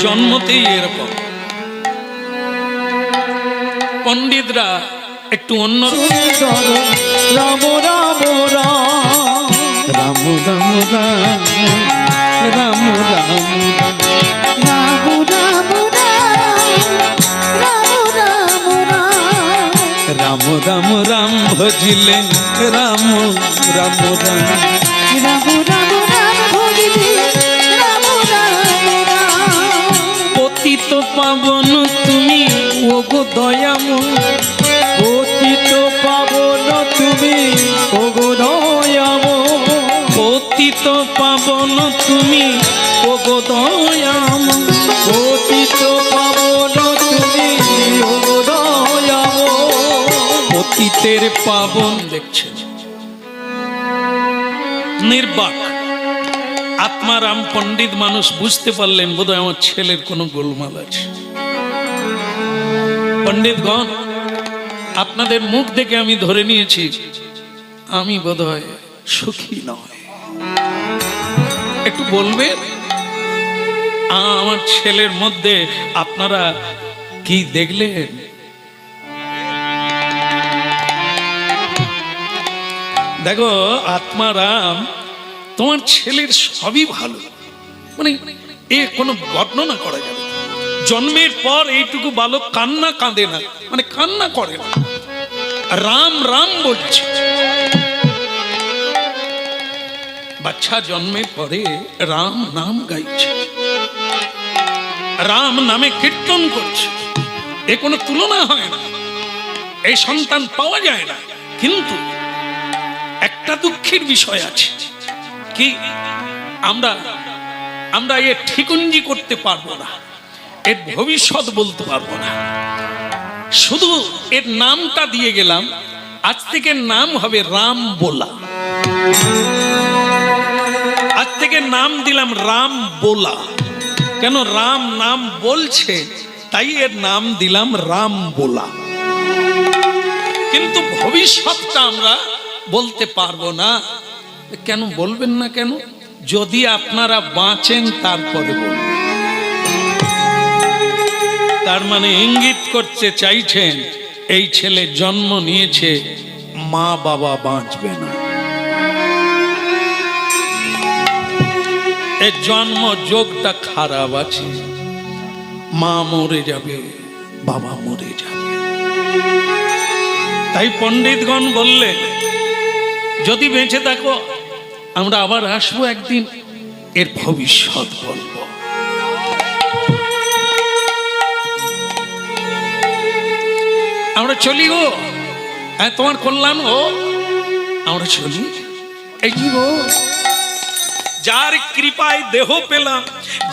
জন্মতেই এরকম। পণ্ডিতরা একটু অন্য রাম রাম রাম রাম রাম রাম রাম রাম রাম রাম রাম রাম রাম রাম রাম রাম ভজিলে রাম রাম রাম রাম রাম রাম ভজিলে রাম রাম রাম পতিত পাবন তুমি ওগো দয়াময়, পতিত পাবন তুমি ওগো দয়াময়, পতিত পাবন তুমি ওগো দয়াময়, পতিত পাবন তুমি ওগো দয়াময়। পতিতের পাবন দেখছেন নির্বাক আত্মারাম পণ্ডিত মানুষ বুঝতে পারলেন বোধহয় আমার ছেলের কোনো গোলমাল আছে। পণ্ডিতগণ, আপনাদের মুখ দেখে আমি ধরে নিয়েছি আমি বোধহয় সুখী নয়। একটু বলবেন আমার ছেলের মধ্যে আপনারা কি দেখলেন? দেখো আত্মারাম, তোমার ছেলের সবই ভালো, মানে এ কোনো বর্ণনা করা যাবে না। জন্মের পর এইটুকু বালক কান্না কাঁদে না, মানে কান্না করে না, রাম রাম বলছে। বাচ্চা জন্মের পরে রাম নাম গাইছে, রাম নামে কীর্তন করছে, এ কোনো তুলনা হয় না, এই সন্তান পাওয়া যায় না। কিন্তু একটা দুঃখের বিষয় আছে কি, আমরা এ ঠিকুঞ্জি করতে পারবো না, এর ভবিষ্যৎ বলতে পারবো না। শুধু এর নামটা দিয়ে গেলাম, আজ থেকে নাম হবে রাম বোলা। আজ থেকে নাম দিলাম রাম বোলা। কেন? রাম নাম বলছে, তাই এর নাম দিলাম রাম বোলা। কিন্তু ভবিষ্যৎটা আমরা বলতে পারবো না। কেন বলবেন না কেন? যদি আপনারা বাঁচেন তারপরে বলবেন। তার মানে ইঙ্গিত করতে চাইছেন এই ছেলে জন্ম নিয়েছে, মা বাবা বাঁচবে না, এর জন্ম যোগটা খারাপ আছে, মা মরে যাবে, বাবা মরে যাবে। তাই পণ্ডিতগণ বললেন যদি বেঁচে থাকো আমরা আবার আসবো একদিন, এর ভবিষ্যৎ বলবো। আমরা চলি গো, তোমার কল্যাণ ও আমরা চলি। এই কি গো, যার কৃপায় দেহ পেলাম,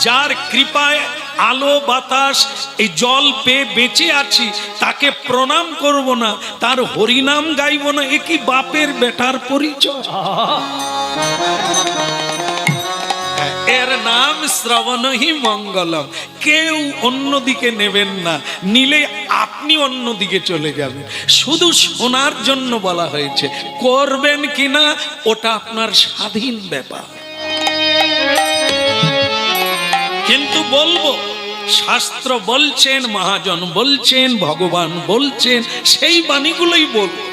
যার কৃপায় আলো বাতাস এই জল পেয়ে বেঁচে আছি, তাকে প্রণাম করব না, তার হরিনাম গাইব না, এ কি বাপের বেটার পরিচয়? এর নাম শ্রবণহি মঙ্গলম। কেউ অন্যদিকে নেবেন না, নিলে আপনি অন্যদিকে চলে যাবেন। শুধু শোনার জন্য বলা হয়েছে, করবেন কিনা ওটা আপনার স্বাধীন ব্যাপার। কিন্তু বলবো শাস্ত্র বলছেন, মহাজন বলছেন, ভগবান বলছেন, সেই বাণীগুলোই বলবো।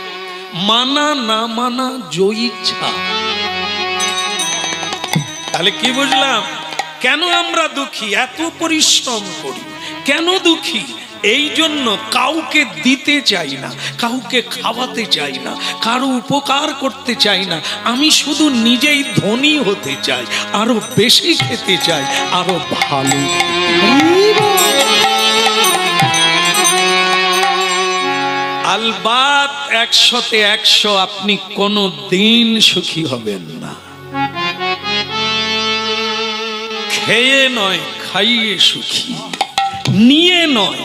মানা না মানা জয়ী ইচ্ছা। তাহলে কি বুঝলাম? কেন আমরা দুঃখী? এত পরিশ্রম করি কেন দুঃখী? এই জন্য কাউকে দিতে চাই না, কাউকে খাওয়াতে চাই না, কারো উপকার করতে চাই না। আমি শুধু নিজেই ধনী হতে চাই, আরো বেশি খেতে চাই, আরো ভালো। আলবাত 100-তে 100 আপনি কোনো দিন সুখী হবেন না। খেয়ে নয় খাইয়ে সুখী, নিয়ে নয়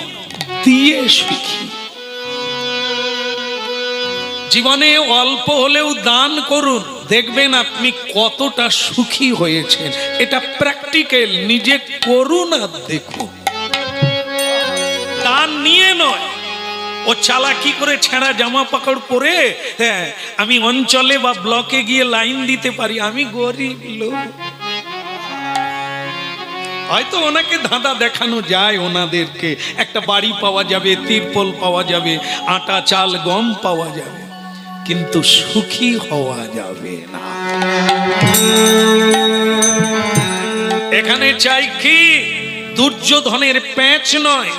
দিয়ে সুখী। জীবনে অল্প হলেও দান করুন, দেখবেন আপনি কতটা সুখী হয়েছেন। এটা প্র্যাকটিক্যাল, নিজে করুন আর দেখুন। দান নিয়ে নয়, ও চালাকি করে ছেঁড়া জামা পাকড় পরে হ্যাঁ আমি অঞ্চলে বা ব্লকে গিয়ে লাইন দিতে পারি, আমি গরিব লোক। হয়তো ওনাকে ধাঁধা দেখানো যায়, ওনাদেরকে একটা বাড়ি পাওয়া যাবে, তিরপল পাওয়া যাবে, আটা চাল গম পাওয়া যাবে, কিন্তু সুখী হওয়া যাবে না। এখানে চাই কি? দুর্যোধনের প্যাঁচ নয়,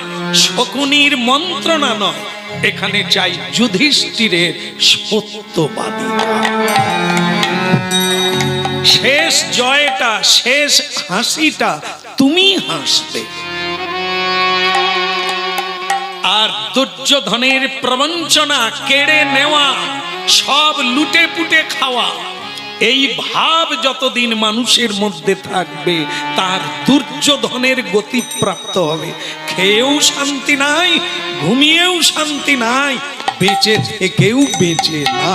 শকুনির মন্ত্রণা নয়, এখানে চাই যুধিষ্ঠিরের সত্যবাদী। শেষ জয়টা, শেষ হাসিটা তুমি হাসবে। আর দুর্যোধনের প্রবঞ্চনা, কেড়ে নেওয়া, সব লুটে পুটে খাওয়া, এই ভাব যতদিন মানুষের মধ্যে থাকবে তার দুর্যোধনের গতি প্রাপ্ত হবে। খেয়েও শান্তি নাই, ঘুমিয়েও শান্তি নাই, বেঁচে থেকেও বেঁচে না।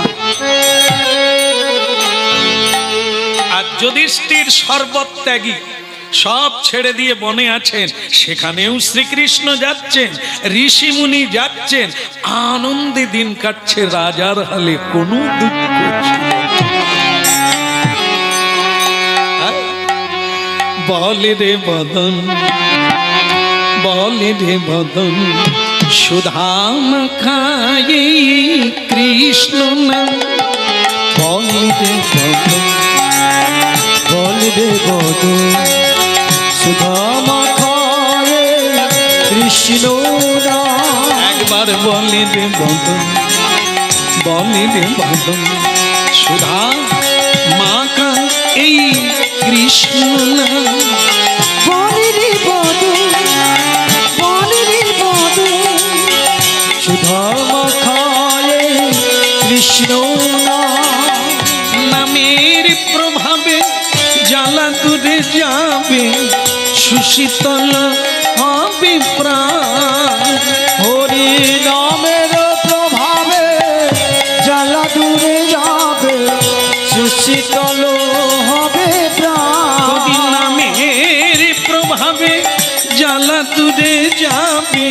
আর যুধিষ্ঠির সর্বত্যাগী, সব ছেড়ে দিয়ে বনে আছেন, সেখানেও শ্রীকৃষ্ণ যাচ্ছেন, ঋষি মুনি যাচ্ছেন, আনন্দে দিন কাটছে, রাজার হালে কোনো দুঃখ ছিল না। বলে রে বদন, বলে রে বদন, সুধাম খায়ে কৃষ্ণ নাম। বলে রে বদন, বলে রে বদন, সুধামা খায়ে কৃষ্ণ নাম। একবার বলে রে বদন, বলে রে বদন, সুধা মাখা এই কৃষ্ণ নাম। বলে রে বদন, বলে রে বদন, সুধামা খায়ে কৃষ্ণ নাম। নামের প্রভাবে জ্বালা দূরে যাবে, সুশীতল হবে প্রাণ। হরি নামের প্রভাবে জ্বালা দূরে যাবে, সুশীতল হবে প্রাণ। হরি নামের প্রভাবে জ্বালা দূরে যাবে,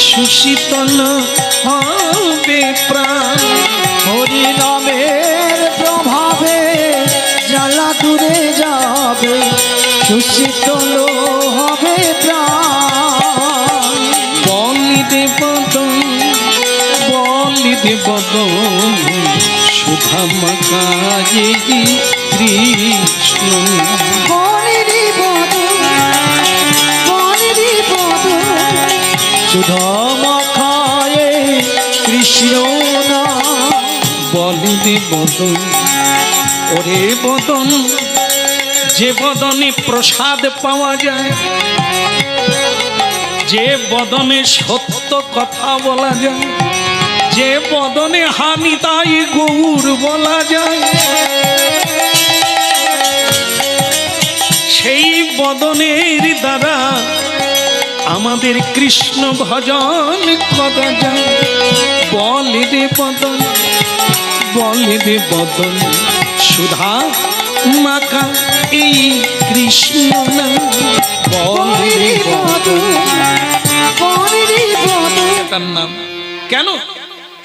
সুশীতল হবে প্রাণ। হরি নামের প্রভাবে জ্বালা দূরে যাবে, সুশীতল হবে প্রাণ। বলি দে বদন, বলি দে বদন, সুধা মাখায়ে কৃষ্ণ। বলে রে বদন, বলে রে বদন, সুধামা খায়ে কৃষ্ণ নাম। বলি দে বদন, ওরে বদন, যে বদনে প্রসাদ পাওয়া যায়, যে বদনে সত্য কথা বলা যায়, যে বদনে হানি তাই গৌর বলা যায়, সেই বদনের দ্বারা আমাদের কৃষ্ণ ভজন করা যায়। বলে রে বদন, বলে রে বদন, সুধা মাখা এই কৃষ্ণ নাম। বলে রে বদন, বলে রে বদন। তার নাম কেন?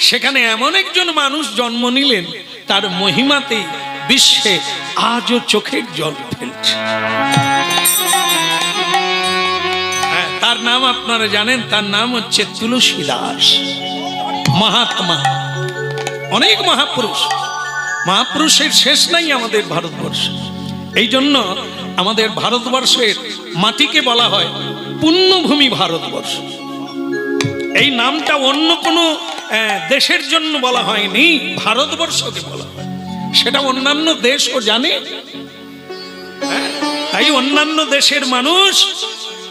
সেখানে এমন একজন মানুষ জন্ম নিলেন, তার মহিমাতে বিশ্বে আজও চোখের জল ফেলছে। হ্যাঁ, তার নাম আপনারা জানেন, তার নাম হচ্ছে তুলসী দাস মহাত্মা। অনেক মহাপুরুষ, মহাপুরুষের শেষ নাই আমাদের ভারতবর্ষে। এই জন্য আমাদের ভারতবর্ষের মাটিকে বলা হয় পুণ্যভূমি ভারতবর্ষ। এই নামটা অন্য কোনো দেশের জন্য বলা হয়নি, ভারতবর্ষকে বলা হয়। সেটা অন্যান্য দেশও জানে। তাই অন্যান্য দেশের মানুষ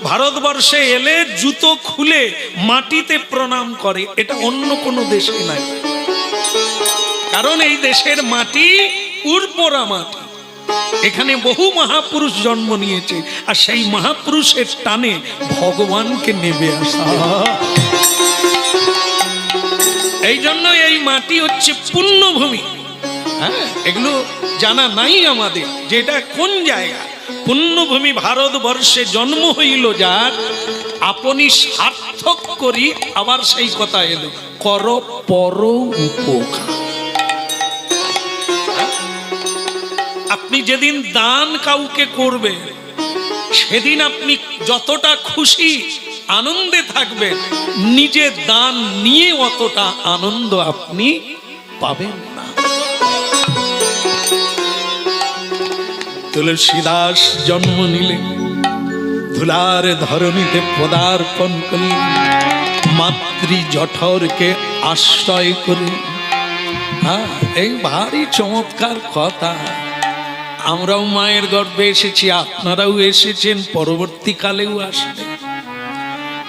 ভারতবর্ষে এলে জুতো খুলে মাটিতে প্রণাম করে, এটা অন্য কোনো দেশে নাই। কারণ এই দেশের মাটি উর্বরা মাটি, এখানে বহু মহাপুরুষ জন্ম নিয়েছে, আর সেই মহাপুরুষের টানে ভগবানকে নেমে আসা। এই জন্য এই মাটি হচ্ছে পুণ্যভূমি। হ্যাঁ, এগুলো জানা নাই আমাদের, যেটা কোন জায়গা। পুণ্যভূমি ভারতবর্ষে জন্ম হইল যার, আপনি সার্থক করি, আবার সেই কথা এলো, কর পর উপকার। আপনি যেদিন দান কাউকে করবেন, সেদিন আপনি যতটা খুশি আনন্দে থাকবেন, নিজে দান নিয়ে অতটা আনন্দ আপনি পাবেন না। তুলসী দাস জন্ম নিলেন, ধুলার ধরণীতে পদার্পণ করলেন, মাতৃ জঠরকে আশ্রয় করে। হ্যাঁ, এই ভারী চমৎকার কথা। আমরাও মায়ের গর্ভে এসেছি, আপনারাও এসেছেন, পরবর্তীকালেও আসবেন।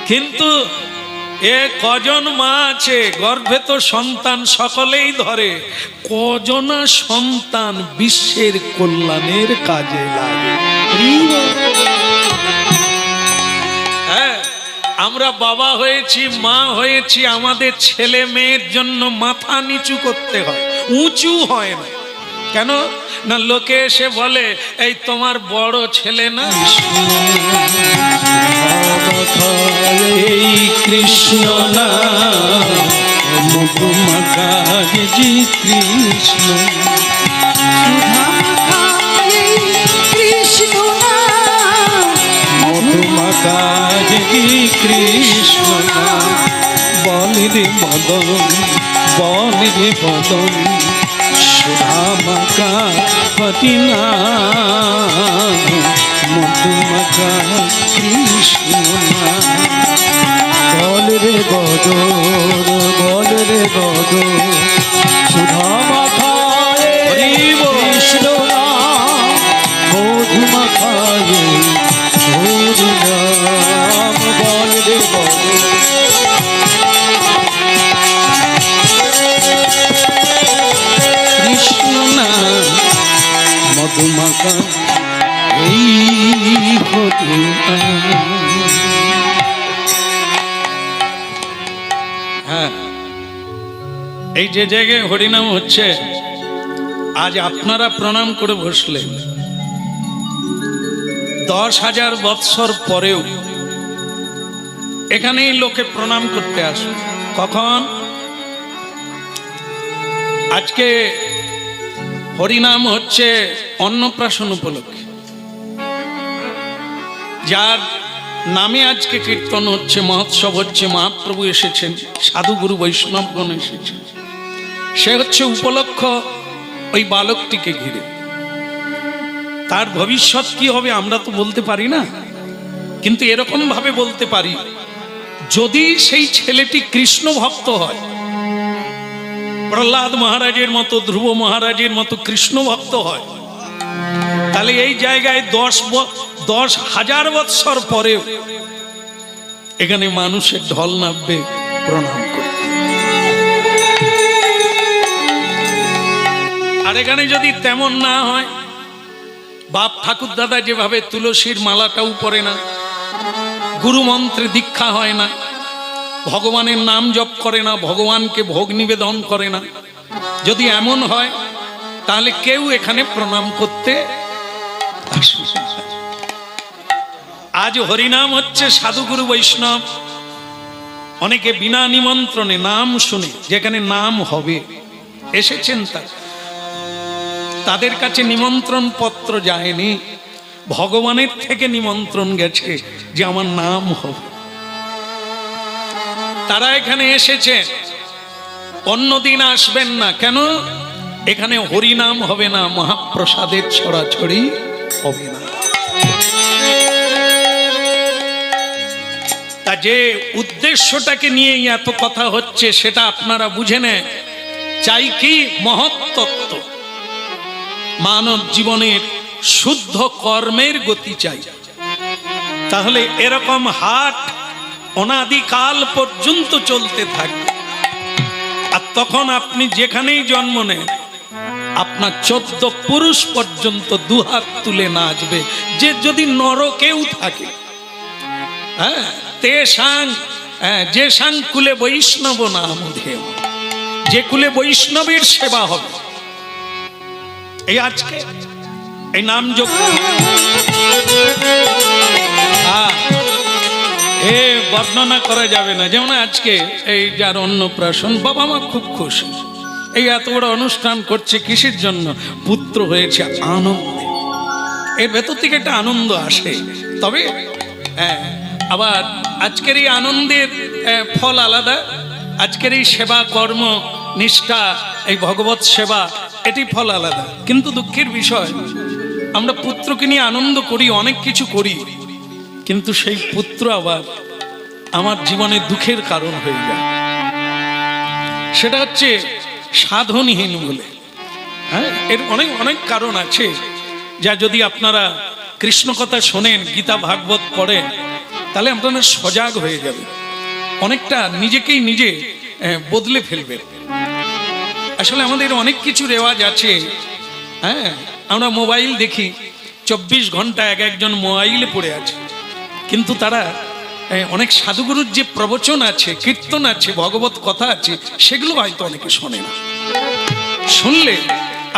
কিন্তু এ কজন মা আছে গর্ভে? তো সন্তান সকলেই ধরে, কজনা সন্তান বিশ্বের কল্যাণের কাজে লাগে? হ্যাঁ, আমরা বাবা হয়েছি, মা হয়েছি, আমাদের ছেলে মেয়ের জন্য মাথা নিচু করতে হয়, উঁচু হয় না। কেন না? লোকে এসে বলে এই তোমার বড় ছেলে না। কৃষ্ণ না জি কৃষ্ণ, কৃষ্ণ কৃষ্ণ বল রে মদন, বল রে মদন, সুধামাকা পতিনা মধুমাকা কৃষ্ণ। বল রে বদর, বল রে বদর, সুধা মাখায়ে কৃষ্ণ নাম, মধু মাখায়ে হরি নাম। বল রে বদর, কৃষ্ণ না মধুমাকা এই হরিনা। হ্যাঁ, এই যে জায়গায় হরিনাম হচ্ছে, আজ আপনারা প্রণাম করে বসলেন, 10,000 বৎসর পরেও এখানেই লোকে প্রণাম করতে আসে। কখন? আজকে হরিনাম হচ্ছে অন্নপ্রাশন উপলক্ষে, যার নামে আজকে কীর্তন হচ্ছে, মহোৎসব হচ্ছে, মহাপ্রভু এসেছেন, সাধুগুরু বৈষ্ণবগণ এসেছেন। সে হচ্ছে উপলক্ষ ওই বালকটিকে ঘিরে। তার ভবিষ্যৎ কি হবে আমরা তো বলতে পারি না, কিন্তু এরকম ভাবে বলতে পারি, যদি সেই ছেলেটি কৃষ্ণ ভক্ত হয়, প্রহ্লাদ মহারাজের মতো, ধ্রুব মহারাজের মতো কৃষ্ণ ভক্ত হয়, তাহলে এই জায়গায় 10,000 বৎসর পরেও এখানে মানুষের ঢল নামবে প্রণাম করতে। আর এখানে যদি তেমন না হয়, বাপ ঠাকুর দাদা যেভাবে তুলসীর মালাটাও পরে না, গুরু মন্ত্রে দীক্ষা হয় না, ভগবানের নাম জপ করে না, ভগবানকে ভোগ নিবেদন করে না, যদি এমন হয় তাহলে কেউ এখানে প্রণাম করতে আসবে না। আজ হরিনাম হচ্ছে সাধুগুরু বৈষ্ণব, অনেকে বিনা নিমন্ত্রণে নাম শুনে, যেখানে নাম হবে এসেছেন, তাদের কাছে নিমন্ত্রণ পত্র যায়নি, ভগবানের থেকে নিমন্ত্রণ গেছে যে আমার নাম হবে। তারা এখানে এসেছে, অন্যদিন আসবেন না। কেন? এখানে হরিনাম হবে না, মহাপ্রসাদের ছড়াছড়ি হবে না। তা যে উদ্দেশ্যটাকে নিয়ে এত কথা হচ্ছে সেটা আপনারা বুঝে নেন। চাই কি? মহত্তত্ত্ব, মানব জীবনের শুদ্ধ কর্মের গতি চাই। তাহলে এরকম হাট অনাদিকাল পর্যন্ত চলতে থাকবে। আর তখন আপনি যেখানেই জন্ম নেন, আপনার 14 পুরুষ পর্যন্ত দুহাত তুলে নাচবে, যে যদি নরকেও থাকে। হ্যাঁ, যে সাং কুলে বৈষ্ণব নাম ধেয়, যে কুলে বৈষ্ণবের সেবা হবে। এই আজকে এই নাম যোগ বর্ণনা করা যাবে না। যেমন আজকে এই যার অন্নপ্রাশন, বাবা মা খুব খুশি, এই এত বড় অনুষ্ঠান করছে কিসের জন্য? পুত্র হয়েছে, আনন্দে। এর ভেতর থেকে একটা আনন্দ আসে। তবে আবার আজকের এই আনন্দের ফল আলাদা, আজকের এই সেবা কর্ম নিষ্ঠা, এই ভগবত সেবা, এটি ফল আলাদা। কিন্তু দুঃখের বিষয়, আমরা পুত্রকে নিয়ে আনন্দ করি, অনেক কিছু করি, কিন্তু সেই পুত্র আবার আমার জীবনে দুঃখের কারণ হয়ে যায়। সেটা হচ্ছে সাধনহীন বলে। হ্যাঁ, এর অনেক অনেক কারণ আছে, যা যদি আপনারা কৃষ্ণ কথা শোনেন, গীতা ভাগবত পড়েন, তাহলে আপনারা সজাগ হয়ে যাবে, অনেকটা নিজেকেই নিজে বদলে ফেলবেন। আসলে আমাদের অনেক কিছু রেওয়াজ আছে। হ্যাঁ, আমরা মোবাইল দেখি, 24 ঘন্টা এক একজন মোবাইলে পড়ে আছে, কিন্তু তারা অনেক সাধুগুরুর যে প্রবচন আছে, কীর্তন আছে, ভগবত কথা আছে, সেগুলো হয়তো অনেকে শোনে না। শুনলে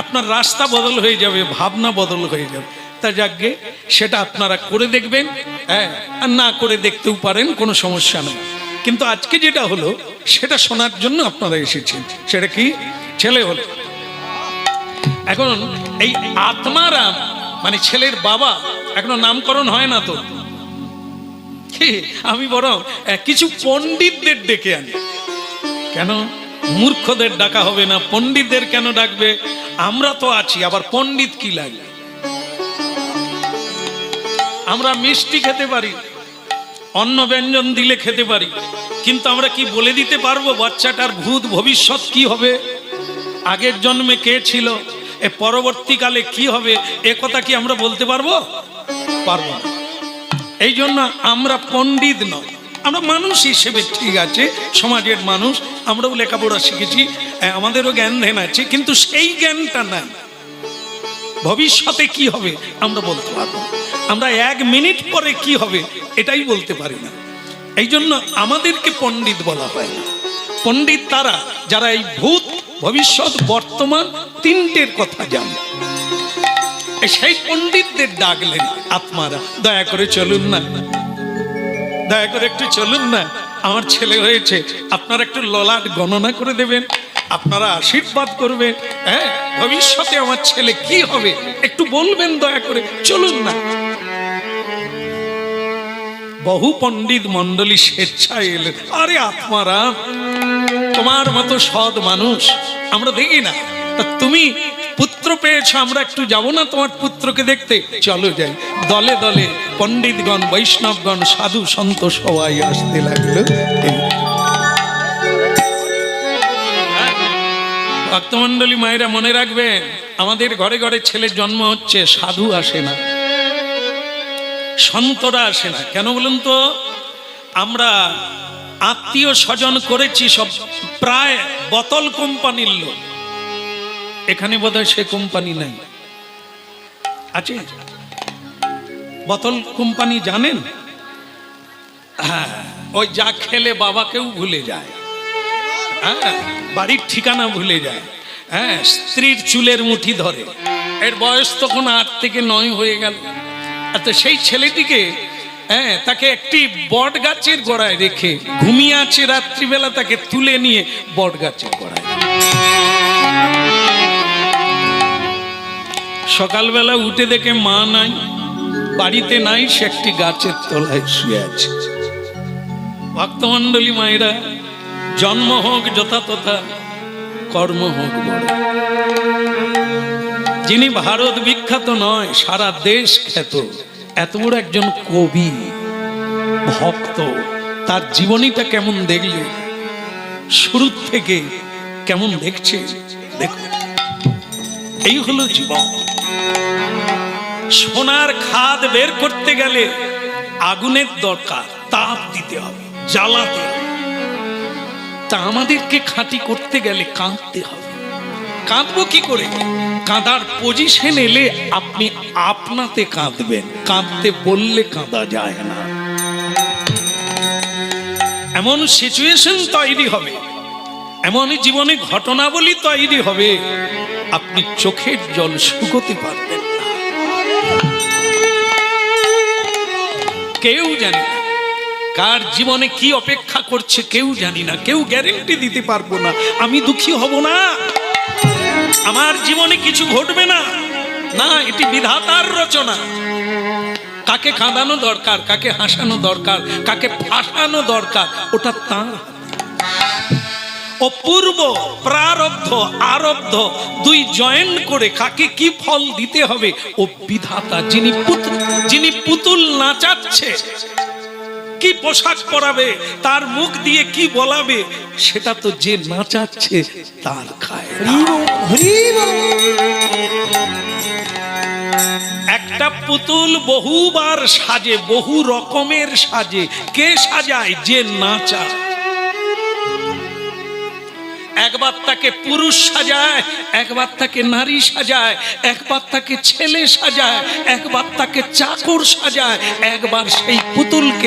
আপনার রাস্তা বদল হয়ে যাবে, ভাবনা বদল হয়ে যাবে। তা যাকগে, সেটা আপনারা করে দেখবেন, হ্যাঁ, আর না করে দেখতেও পারেন, কোনো সমস্যা নেই। কিন্তু আজকে যেটা হলো সেটা শোনার জন্য আপনারা এসেছেন। সেটা কি? ছেলে হলো। এখন এই আত্মারাম মানে ছেলের বাবা, এখনো নামকরণ হয় না তো। আমি বরং কিছু পণ্ডিতদের ডেকে আনি। কেন মূর্খদের ডাকা হবে না? পণ্ডিতদের কেন ডাকবে? আমরা তো আছি, আবার পণ্ডিত কি লাগে? আমরা মিষ্টি খেতে পারি, অন্ন ব্যঞ্জন দিলে খেতে পারি, কিন্তু আমরা কি বলে দিতে পারবো বাচ্চাটার ভূত ভবিষ্যৎ কি হবে, আগের জন্মে কে ছিল, এ পরবর্তীকালে কি হবে, এ কথা কি আমরা বলতে পারবো? পারবো না। এই জন্য আমরা পণ্ডিত নয়, আমরা মানুষ হিসেবে ঠিক আছে, সমাজের মানুষ, আমরাও লেখাপড়া শিখেছি, আমাদেরও জ্ঞান ধ্যান আছে, কিন্তু সেই জ্ঞানটা নাই। ভবিষ্যতে কি হবে আমরা বলতে পারবো, আমরা 1 মিনিট পরে কি হবে এটাই বলতে পারি না। এই জন্য আমাদেরকে পণ্ডিত বলা হয় না। পণ্ডিত তারা যারা এই ভূত ভবিষ্যৎ বর্তমান তিনটের কথা জানে। সেই পণ্ডিতদের ডাকলেন আত্মারা, দয়া করে চলুন না, দয়া করে একটু চলুন না, আমার ছেলে হয়েছে, আপনারা একটু ললাট গণনা করে দেবেন, আপনারা আশীর্বাদ করবেন, হ্যাঁ, ভবিষ্যতে আমার ছেলে কি হবে একটু বলবেন, দয়া করে চলুন না। বহু পণ্ডিত মন্ডলী স্বেচ্ছায় এলেন। আরে আত্মারা, তোমার মতো সৎ মানুষ আমরা দেখি না, তা তুমি পুত্র পেয়েছ, আমরা একটু যাবো না তোমার পুত্রকে দেখতে? চলো যাই। দলে দলে পণ্ডিতগণ, বৈষ্ণবগণ, সাধু সন্ত সবাই আসতে লাগলো। ভক্তমণ্ডলী মায়েরা মনে রাখবেন, আমাদের ঘরে ঘরে ছেলের জন্ম হচ্ছে, সাধু আসে না, সন্তরা আসে না। কেন বলুন তো? আমরা আত্মীয় স্বজন করেছি সব প্রায় বোতল কোম্পানির লোক। এখানে বোধহয় সে কোম্পানি নাই, আছে? বোতল কোম্পানি জানেন? হ্যাঁ, ওই যা খেলে বাবাকেও ভুলে যায়, হ্যাঁ, বাড়ির ঠিকানা ভুলে যায়, হ্যাঁ, স্ত্রীর চুলের মুঠি ধরে। এর বয়স তখন 8 থেকে 9 হয়ে গেল। তো সেই ছেলেটিকে, হ্যাঁ, তাকে একটি বট গাছের গোড়ায় রেখে ঘুমিয়ে আছে, রাত্রিবেলা তাকে তুলে নিয়ে বট গাছের গোড়ায়, সকালবেলা উঠে দেখে মা নাই, বাড়িতে নাই, সে একটি গাছের তলায় শুয়ে আছে। ভক্তমণ্ডলী মায়েরা, জন্ম হোক যথাতথা, কর্ম হোক বড়। যিনি ভারত বিখ্যাত নয়, সারা দেশ খ্যাত, এত বড় একজন কবি, ভক্ত, তার জীবনীটা কেমন দেখলে, শুরু থেকে কেমন দেখছে দেখো। এই হলো জীবন। সোনার খাদ বের করতে গেলে আগুনের দরকার, তাপ দিতে হবে, জ্বালাতে হবে। তা আমাদেরকে খাঁটি করতে গেলে কাঁদতে হবে। কাঁদবো কি করে? কাঁদার পজিশন এলে আপনি আপনাতে কাঁদবেন, কাঁদতে বললে কাঁদা যায় না। এমন সিচুয়েশন তৈরি হবে, এমন জীবনে ঘটনাবলী তৈরি হবে, আপনি চোখের জল শুকোতে পারবেন না। কেউ জানে না কার জীবনে কি অপেক্ষা করছে, কেউ জানি না, কেউ গ্যারেন্টি দিতে পারবো না। আমি দুঃখী হব না, আমার জীবনে কিছু ঘটবে না, না, এটি বিধাতার রচনা। কাকে কাঁদানো দরকার, কাকে হাসানো দরকার, কাকে ফাঁসানো দরকার, ওটা তার। ও পূর্ব প্রারব্ধ আরব্ধ দুই জয়েন করে কাকে কি ফল দিতে হবে ও বিধাতা। যিনি পুতুল নাচাচ্ছে, কি পোশাক পরাবে, তার মুখ দিয়ে কি বলাবে, সেটা তো যে নাচাচ্ছে তার খায়। একটা পুতুল বহুবার সাজে, বহু রকমের সাজে। কে সাজায়? যে নাচায়। একবার তাকে পুরুষ সাজায়, একবার তাকে নারী সাজায়, একবার তাকে ছেলে সাজায়, একবার তাকে চাকর সাজায়, একবার সেই পুতুলকে